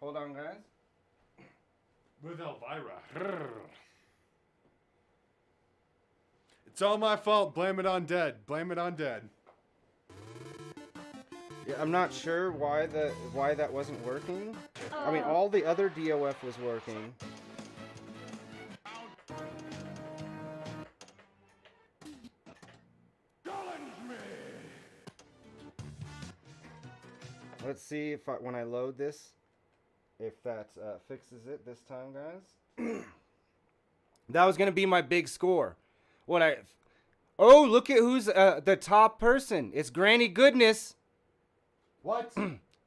Hold on, guys. With Elvira. It's all my fault. Blame it on Dead. Blame it on Dead. Yeah, I'm not sure why that wasn't working. I mean, all the other DOF was working. Let's see if when I load this, if that fixes it this time, guys. That was gonna be my big score. Oh, look at who's the top person. It's Granny Goodness. What?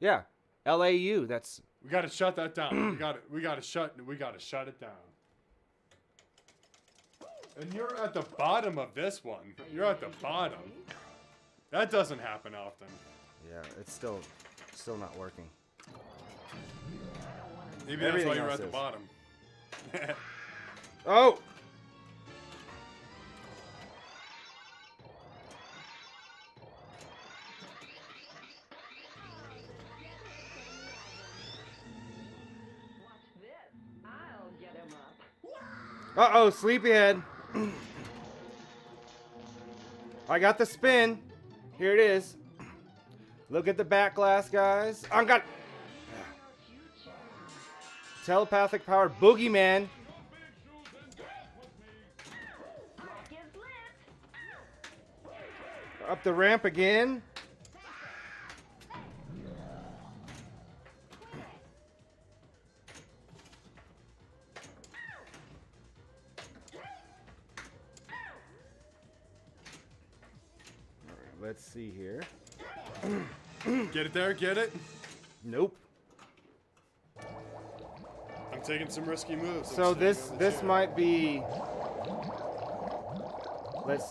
Yeah, LAU. That's. We gotta shut that down. we gotta shut it down. And you're at the bottom of this one. You're at the bottom. That doesn't happen often. Yeah, it's still not working. Maybe that's Everything why you're else at the is. bottom. Oh! Uh-oh, sleepyhead. I got the spin. Here it is. Look at the back glass, guys. I got telepathic power boogeyman. Up the ramp again. Let's see here. Get it there, get it? Nope. I'm taking some risky moves. So this might be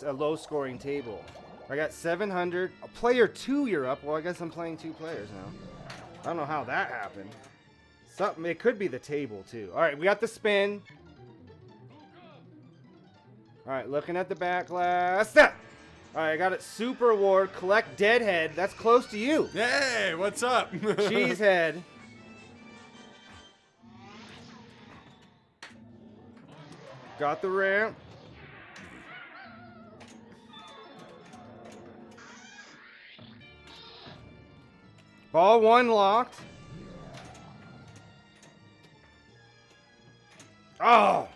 a low scoring table. I got 700. Player 2, you're up. Well, I guess I'm playing 2 players now. I don't know how that happened. It could be the table too. All right, we got the spin. All right, looking at the back glass. All right, I got it. Super award. Collect Deadhead. That's close to you. Hey, what's up? Cheesehead. Got the ramp. Ball 1 locked. Oh.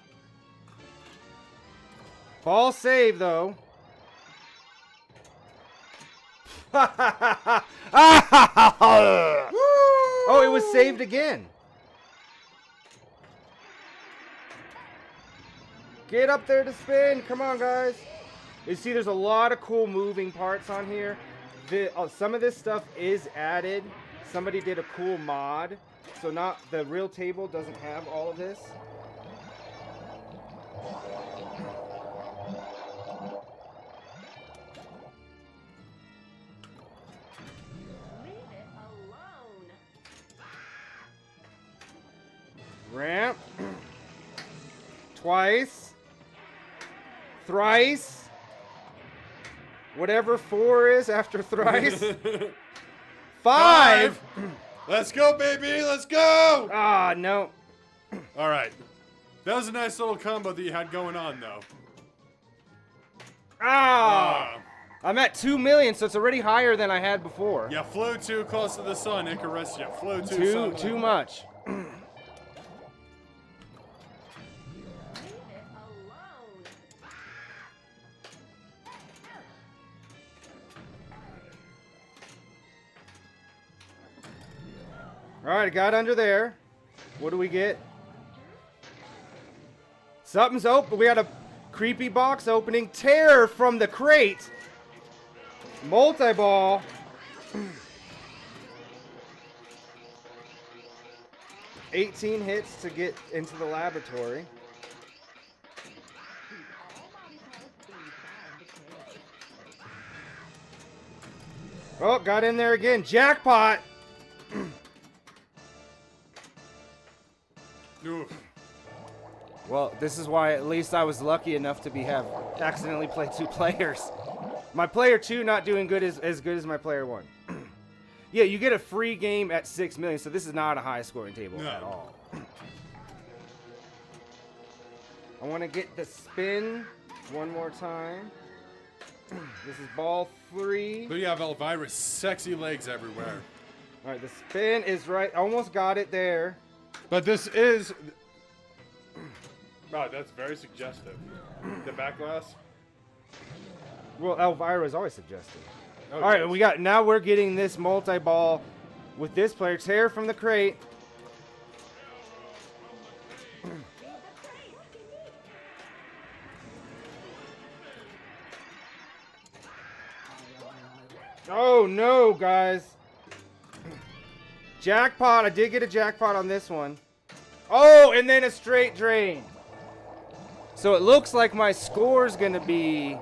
Ball save though. Oh, it was saved again. Get up there to spin. Come on, guys. You see, there's a lot of cool moving parts on here. Some of this stuff is added. Somebody did a cool mod. So the real table doesn't have all of this. Ramp. Twice. Thrice. Whatever 4 is after thrice. 5. Let's go, baby. Let's go. Ah, no. All right. That was a nice little combo that you had going on, though. Ah. I'm at 2 million, so it's already higher than I had before. You flew too close to the sun, Icarus. You flew too Too much. All right, got under there. What do we get? Something's open. We got a creepy box opening. Terror from the crate. Multi-ball. $18 hits to get into the laboratory. Oh, got in there again. Jackpot. Oof. Well, this is why at least I was lucky enough to have accidentally played 2 players. My player 2 not doing good as good as my player 1. Yeah, you get a free game at 6 million, so this is not a high-scoring table No. at all. I want to get the spin one more time. This is ball 3. But you have Elvira's sexy legs everywhere. All right, the spin is right. Almost got it there. But this is... Wow, that's very suggestive. The back glass? Well, Elvira is always suggestive. Oh, All right, yes. now we're getting this multi-ball with this player. Tear from the crate. Oh no, guys. Jackpot. I did get a jackpot on this one. Oh, and then a straight drain. So it looks like my score's going to be...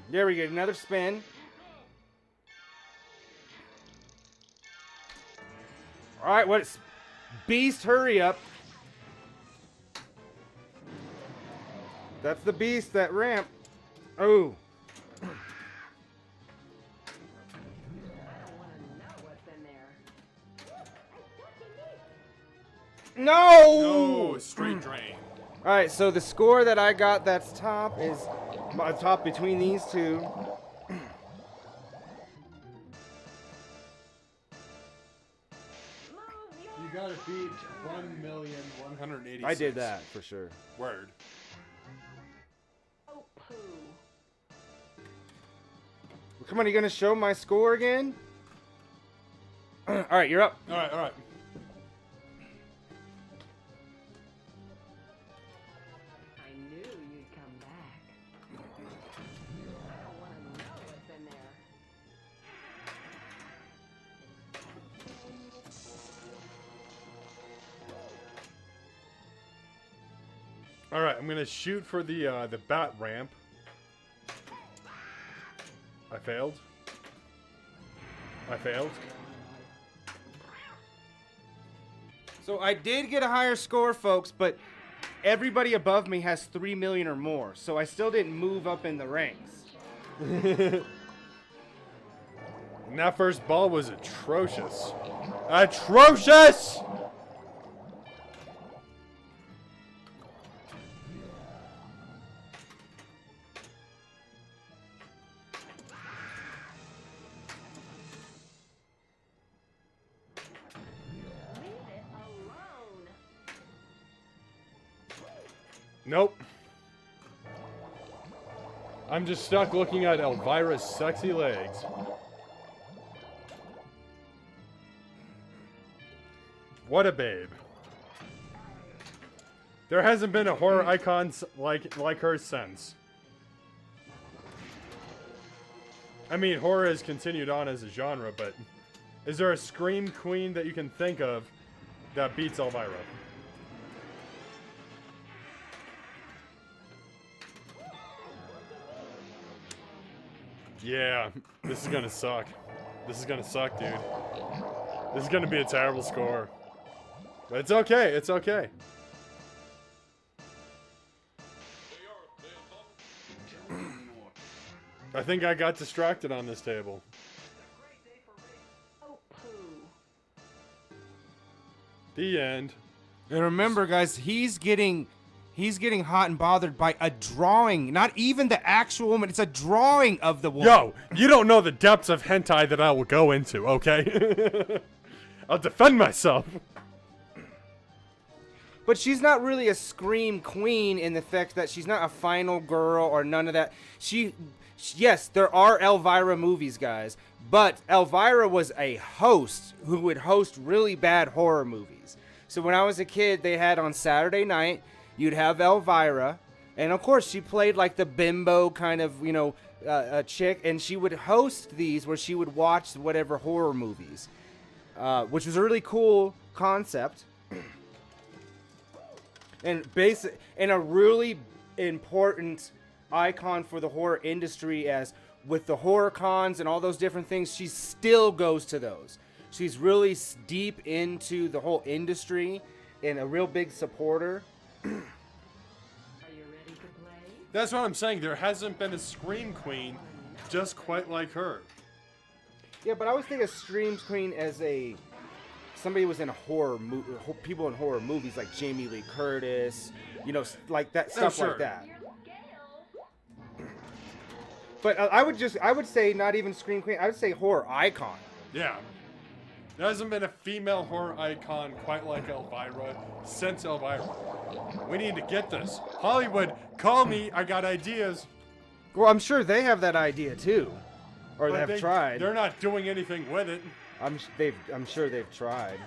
There we go, another spin. All right, what's Beast? Hurry up! That's the Beast. That ramp. Oh. No! No, straight drain. All right, so the score that I got that's top is my top between these two. You gotta beat 1,180,000. I did that for sure. Word. Come on, are you gonna show my score again? All right, you're up. All right, all right. I knew you'd come back. I want to know what's in there. All right, I'm gonna shoot for the bat ramp. I failed. I failed. So I did get a higher score, folks, but everybody above me has 3 million or more, so I still didn't move up in the ranks. And that first ball was atrocious. Atrocious! Nope. I'm just stuck looking at Elvira's sexy legs. What a babe. There hasn't been a horror icon like her since. I mean, horror has continued on as a genre, but is there a scream queen that you can think of that beats Elvira? Yeah, this is gonna suck. This is gonna suck, dude. This is gonna be a terrible score. But it's okay, it's okay. I think I got distracted on this table. The end. And remember, guys, he's getting hot and bothered by a drawing, not even the actual woman. It's a drawing of the woman. Yo, you don't know the depths of hentai that I will go into, okay? I'll defend myself. But she's not really a scream queen in the fact that she's not a final girl or none of that. Yes, there are Elvira movies, guys, but Elvira was a host who would host really bad horror movies. So when I was a kid, they had on Saturday night, you'd have Elvira, and of course she played like the bimbo kind of, a chick, and she would host these where she would watch whatever horror movies, which was a really cool concept. And a really important icon for the horror industry as with the horror cons and all those different things. She still goes to those. She's really deep into the whole industry and a real big supporter. Are you ready to play? That's what I'm saying. There hasn't been a Scream Queen just quite like her. Yeah, but I always think of Scream Queen as somebody who was in a horror people in horror movies like Jamie Lee Curtis, you know, like that stuff sure. like that. But I would say not even Scream Queen. I would say horror icon. Yeah. There hasn't been a female horror icon quite like Elvira since Elvira. We need to get this. Hollywood, call me. I got ideas. Well, I'm sure they have that idea too, or But they've tried. They're not doing anything with it. I'm sure they've tried.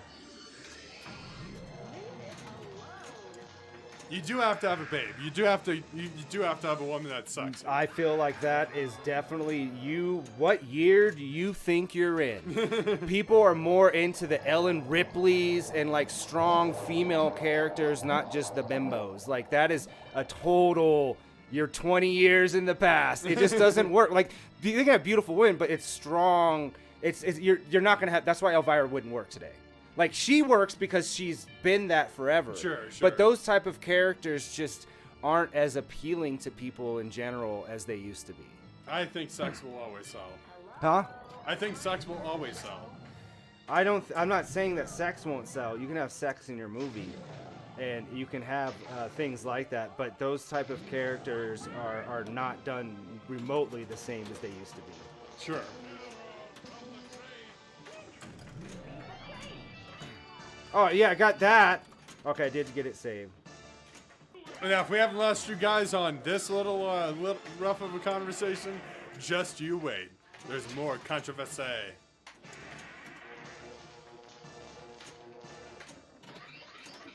You do have to have a babe. You do have to have a woman that sucks. I feel like that is definitely you. What year do you think you're in? People are more into the Ellen Ripleys and like strong female characters, not just the bimbos. Like that is a total. You're 20 years in the past. It just doesn't work. Like you can have beautiful women, but it's strong. You're not gonna have. That's why Elvira wouldn't work today. Like she works because she's been that forever. Sure. But those type of characters just aren't as appealing to people in general as they used to be. I think sex will always sell. Huh? I think sex will always sell. I'm not saying that sex won't sell. You can have sex in your movie, and you can have things like that. But those type of characters are not done remotely the same as they used to be. Sure. Oh, yeah, I got that. Okay, I did get it saved. Now, if we haven't lost you guys on this little rough of a conversation, just you wait. There's more controversy.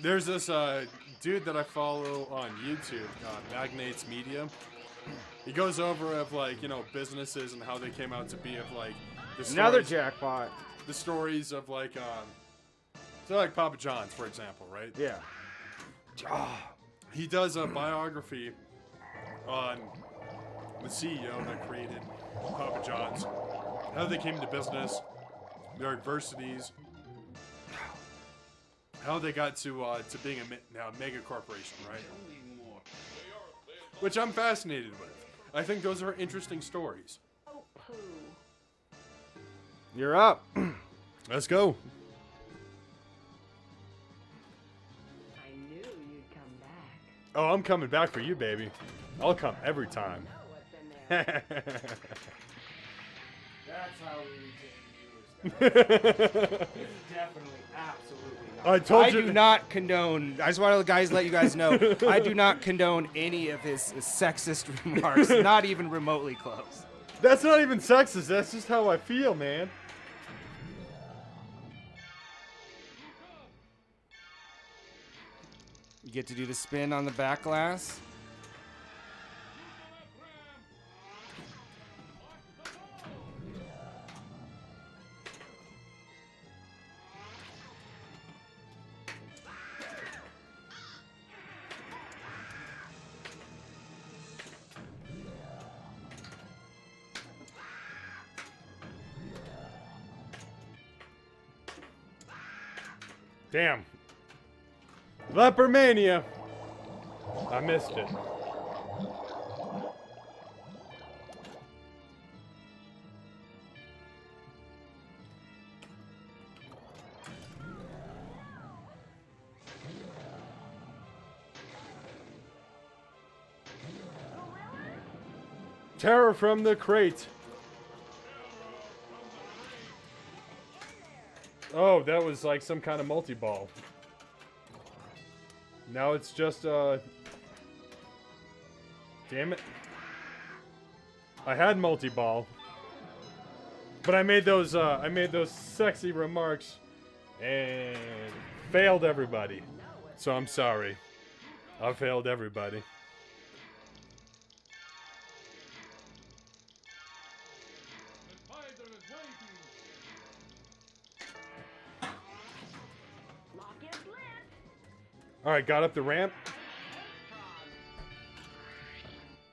There's this dude that I follow on YouTube, Magnates Media. He goes over of like, you know, businesses and how they came out to be of like the Another stories, jackpot. the stories of like so like Papa John's, for example, right? Yeah. He does a biography on the CEO that created Papa John's, how they came into business, their adversities, how they got to being a mega corporation, right? Which I'm fascinated with. I think those are interesting stories. You're up. Let's go. I knew you'd come back. Oh, I'm coming back for you, baby. I'll come every time. That's how we retain viewers. Definitely, absolutely not. I told you. I do not condone. I just want to let you guys know. I do not condone any of his sexist remarks. Not even remotely close. That's not even sexist. That's just how I feel, man. You get to do the spin on the back glass. Damn. Lepermania. I missed it. Terror from the crate. Oh, that was like some kind of multi-ball. Now it's just damn it. I had multi-ball. But I made those sexy remarks and failed everybody. So I'm sorry. I failed everybody. All right, got up the ramp.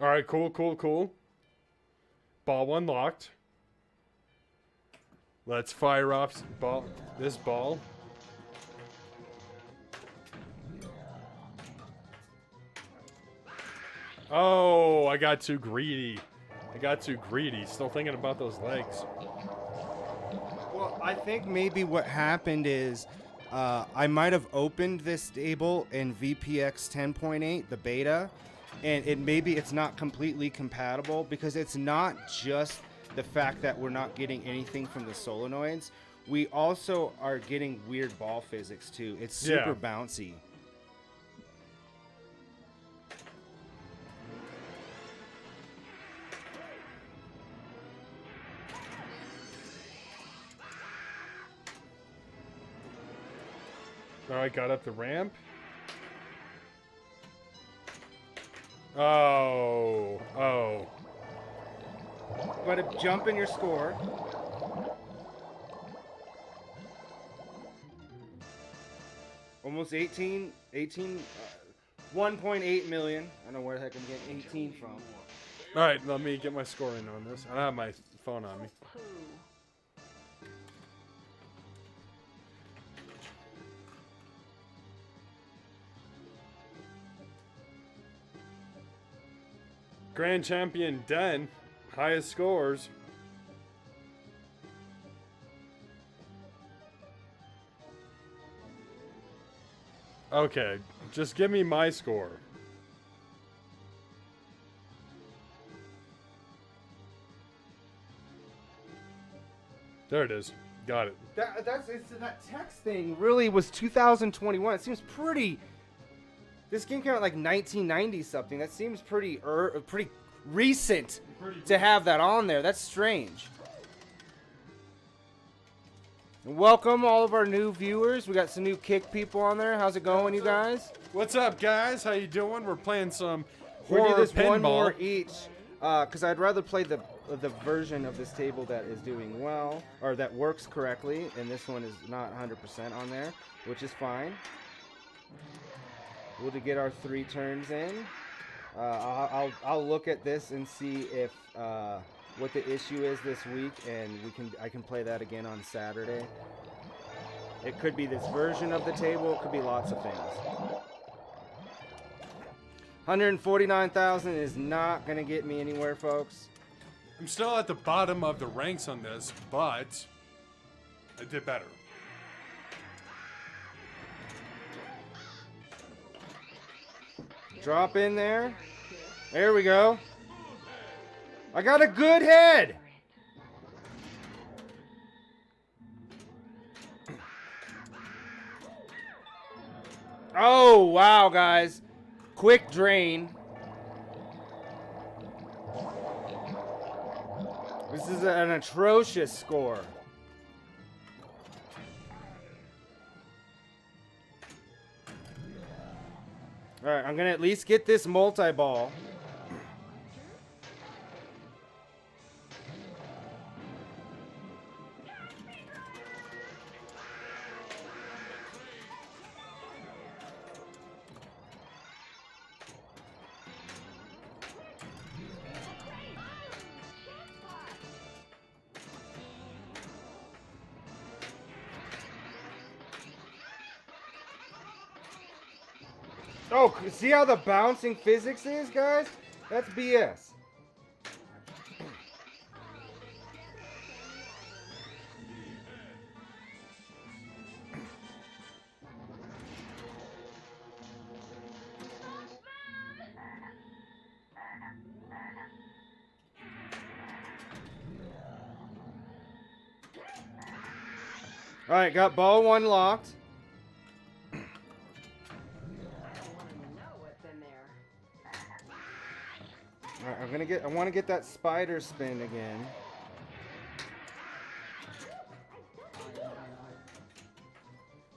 All right, cool, cool, cool. Ball unlocked. Let's fire off this ball. Oh, I got too greedy. Still thinking about those legs. Well, I think maybe what happened is I might have opened this table in VPX 10.8, the beta, and it's not completely compatible because it's not just the fact that we're not getting anything from the solenoids. We also are getting weird ball physics too. It's super bouncy. All right, got up the ramp. Oh. But a jump in your score. Almost 1.8 million. I don't know where the heck I'm getting 18 from. All right, let me get my score in on this. I don't have my phone on me. Grand Champion Den, highest scores. Okay, just give me my score. There it is. Got it. That text thing really was 2021. It seems pretty. This game came out like 1990 something. That seems pretty recent to have that on there. That's strange. Welcome all of our new viewers. We got some new Kick people on there. How's it going, you guys? What's up, guys? How you doing? We're playing some We'll horror do this pinball. one more each, because I'd rather play the version of this table that is doing well, or that works correctly, and this one is not 100% on there, which is fine. We'll get our 3 turns in. I'll look at this and see if what the issue is this week, and I can play that again on Saturday. It could be this version of the table. It could be lots of things. 149,000 is not gonna get me anywhere, folks. I'm still at the bottom of the ranks on this, but I did better. Drop in there. There we go. I got a good head. Oh, wow, guys. Quick drain. This is an atrocious score. All right, I'm going to at least get this multi-ball. Oh, see how the bouncing physics is, guys? That's BS. All right, got ball 1 locked. Alright, I want to get that spider spin again.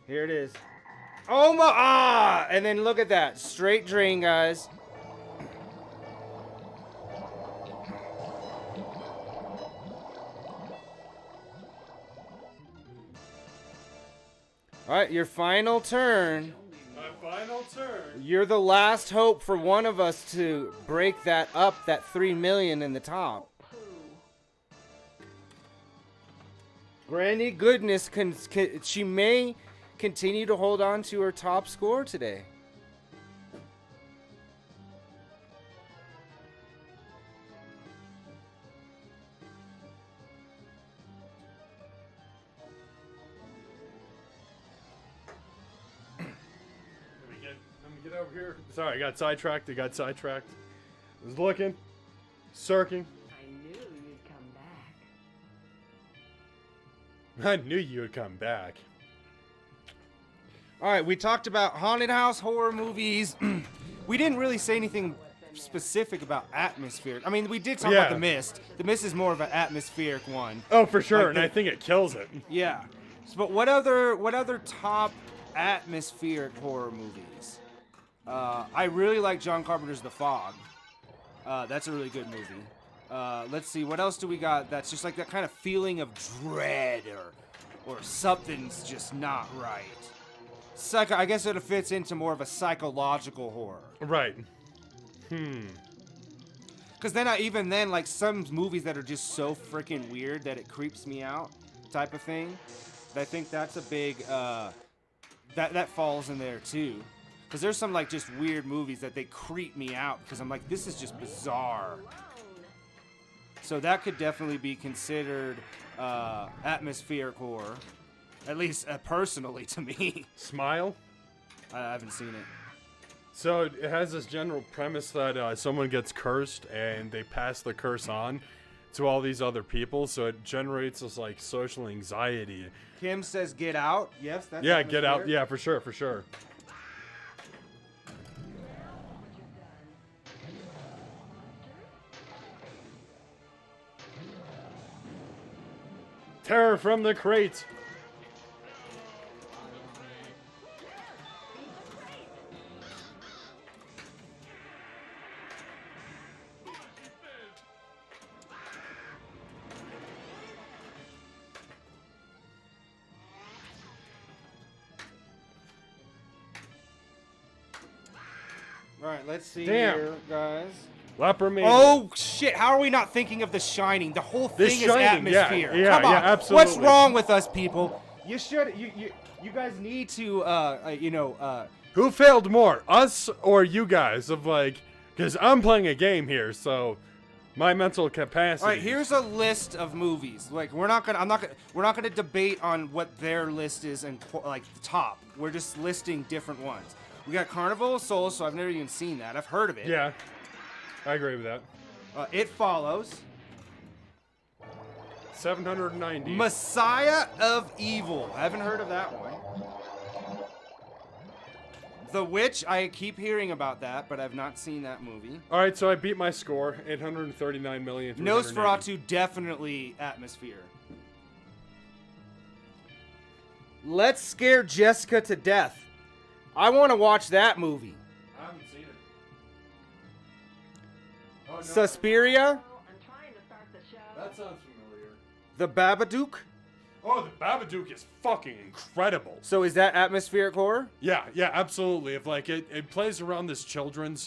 Here it is. Oh my! Ah! And then look at that. Straight drain, guys. Alright, your final turn. My final final turn. You're the last hope for one of us to break that up, that 3 million in the top. Granny Goodness, she may continue to hold on to her top score today. Let me get over here. Sorry, I got sidetracked. I was looking, searching. I knew you'd come back. I knew you would come back. All right, we talked about haunted house horror movies. We didn't really say anything specific about atmospheric. I mean, we did talk about The Mist. The Mist is more of an atmospheric one. Oh, for sure, and I think it kills it. Yeah. But what other top atmospheric horror movies? I really like John Carpenter's The Fog. That's a really good movie. Let's see, what else do we got that's just like that kind of feeling of dread or something's just not right. I guess it fits into more of a psychological horror. Right. Because then, even then, like some movies that are just so freaking weird that it creeps me out type of thing. I think that's a big, that falls in there too. Because there's some like just weird movies that they creep me out because I'm like, this is just bizarre. So that could definitely be considered atmospheric horror. At least personally to me. Smile? I haven't seen it. So it has this general premise that someone gets cursed and they pass the curse on to all these other people. So it generates this like social anxiety. Kim says Get Out. Yes, that's yeah, Get Out. Yeah, for sure, for sure. Terror from the crate. All right, let's see Damn. here, guys. Leper Mania. Oh shit! How are we not thinking of The Shining? The whole thing is atmosphere. Yeah, Come on. yeah, absolutely. What's wrong with us, people? You should. You guys need to. Who failed more, us or you guys? Of like, because I'm playing a game here, so my mental capacity. All right, here's a list of movies. Like we're not gonna debate on what their list is and like the top. We're just listing different ones. We got Carnival of Souls, so I've never even seen that. I've heard of it. Yeah, I agree with that. It Follows. 790. Messiah of Evil. I haven't heard of that one. The Witch. I keep hearing about that, but I've not seen that movie. All right, so I beat my score, 839 million. Nosferatu, definitely atmosphere. Let's Scare Jessica to Death. I want to watch that movie. I haven't seen it. Oh, no. Suspiria. That sounds familiar. The Babadook. Oh, the Babadook is fucking incredible. So is that atmospheric horror? Yeah, absolutely. If like it plays around this children's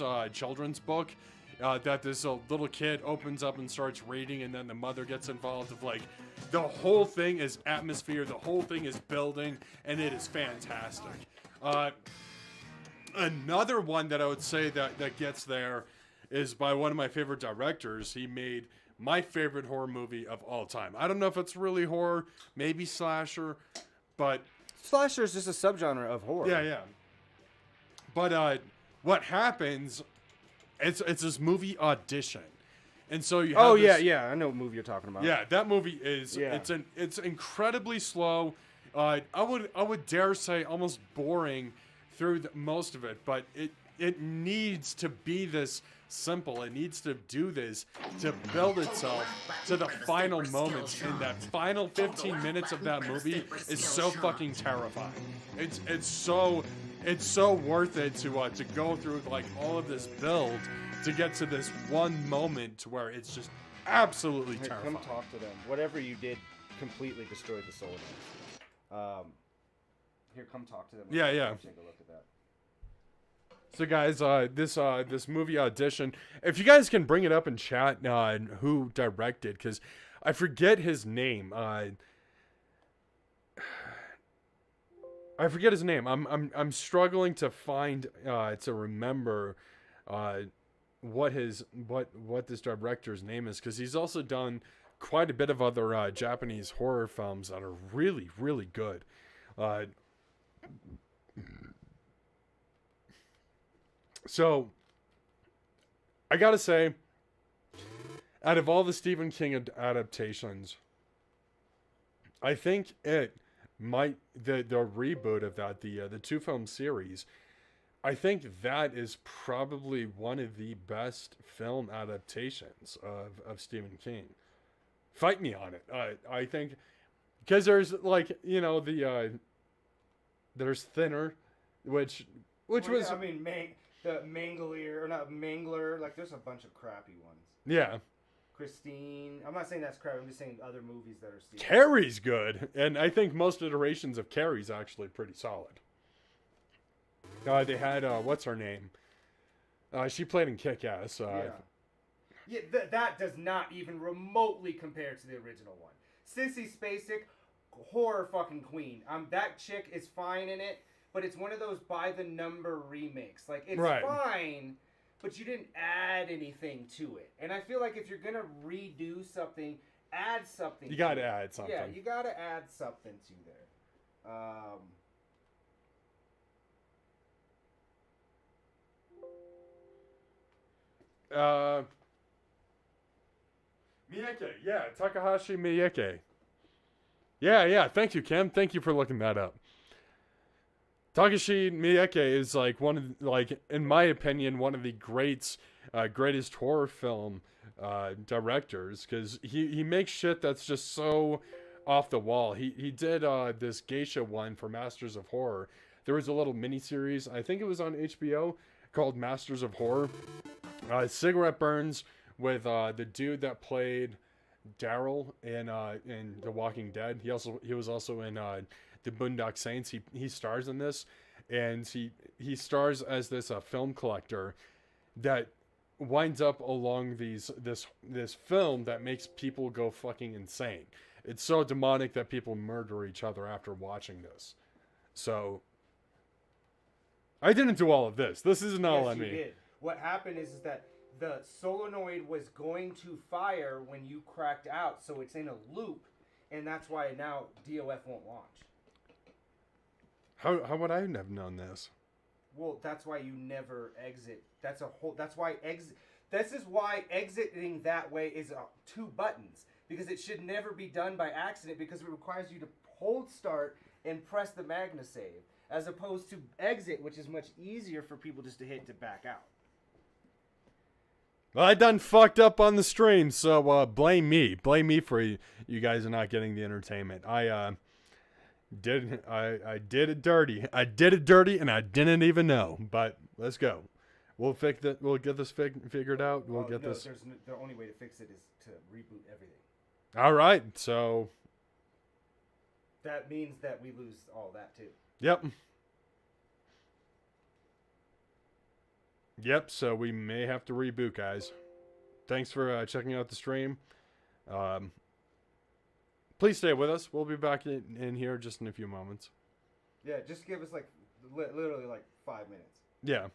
book that this little kid opens up and starts reading, and then the mother gets involved. Of like, the whole thing is atmosphere. The whole thing is building, and it is fantastic. Another one that I would say that gets there is by one of my favorite directors. He made my favorite horror movie of all time. I don't know if it's really horror, maybe slasher, but Slasher is just a subgenre of horror. yeah. But what happens? It's this movie Audition, and so you have Oh this, yeah. I know what movie you're talking about. yeah. That movie is Yeah. it's incredibly slow. I would dare say almost boring through most of it, but it needs to be this simple. It needs to do this to build itself to the final moments. And that final 15 minutes of that movie is so fucking terrifying. It's so worth it to go through like all of this build to get to this one moment where it's just absolutely Hey, terrifying. come talk to them. Whatever you did completely destroyed the soul. Here, come talk to them. Yeah. Take a look at that. So guys, this movie Audition, if you guys can bring it up in chat, who directed, because I forget his name. I forget his name. I'm struggling to find to remember what this director's name is, because he's also done quite a bit of other Japanese horror films that are really, really good. So, I gotta say, out of all the Stephen King adaptations, I think the reboot of that, the 2-film series, I think that is probably one of the best film adaptations of Stephen King. Fight me on it. I think, because there's there's Thinner, which was, I mean, the Mangler, or not Mangler, like there's a bunch of crappy ones. Yeah. Christine. I'm not saying that's crap. I'm just saying other movies that are Stephen. Carrie's good, and I think most iterations of Carrie's actually pretty solid. They had what's her name? She played in Kick-Ass. Yeah, that does not even remotely compare to the original one. Sissy Spacek, horror fucking queen. That chick is fine in it, but it's one of those by the number remakes. Like, it's fine, but you didn't add anything to it. And I feel like if you're gonna redo something, add something. You gotta add something. Yeah, you gotta add something to there. Miike, yeah, Takahashi Miike. Yeah, thank you, Kim. Thank you for looking that up. Takashi Miike is in my opinion, one of the greatest horror film directors, because he makes shit that's just so off the wall. He did this geisha one for Masters of Horror. There was a little mini series, I think it was on HBO, called Masters of Horror. Cigarette burns with the dude that played Daryl in The Walking Dead. He was also in the Boondock Saints. He stars in this, and he stars as this film collector that winds up along this film that makes people go fucking insane. It's so demonic that people murder each other after watching this. So I didn't do all of this. This isn't all on me. Did. What happened is that the solenoid was going to fire when you cracked out, so it's in a loop, and that's why now DOF won't launch. How would I have known this? Well, that's why you never exit. This is why exiting that way is 2 buttons, because it should never be done by accident, because it requires you to hold start and press the magna save, as opposed to exit, which is much easier for people just to hit to back out. Well, I done fucked up on the stream, so blame me. Blame me for you guys are not getting the entertainment. I did it dirty. I did it dirty, and I didn't even know. But let's go. We'll get this figured out. This. The only way to fix it is to reboot everything. All right, so that means that we lose all that too. Yep, so we may have to reboot, guys. Thanks for checking out the stream. Please stay with us. We'll be back in here just in a few moments. Yeah, just give us literally 5 minutes. Yeah.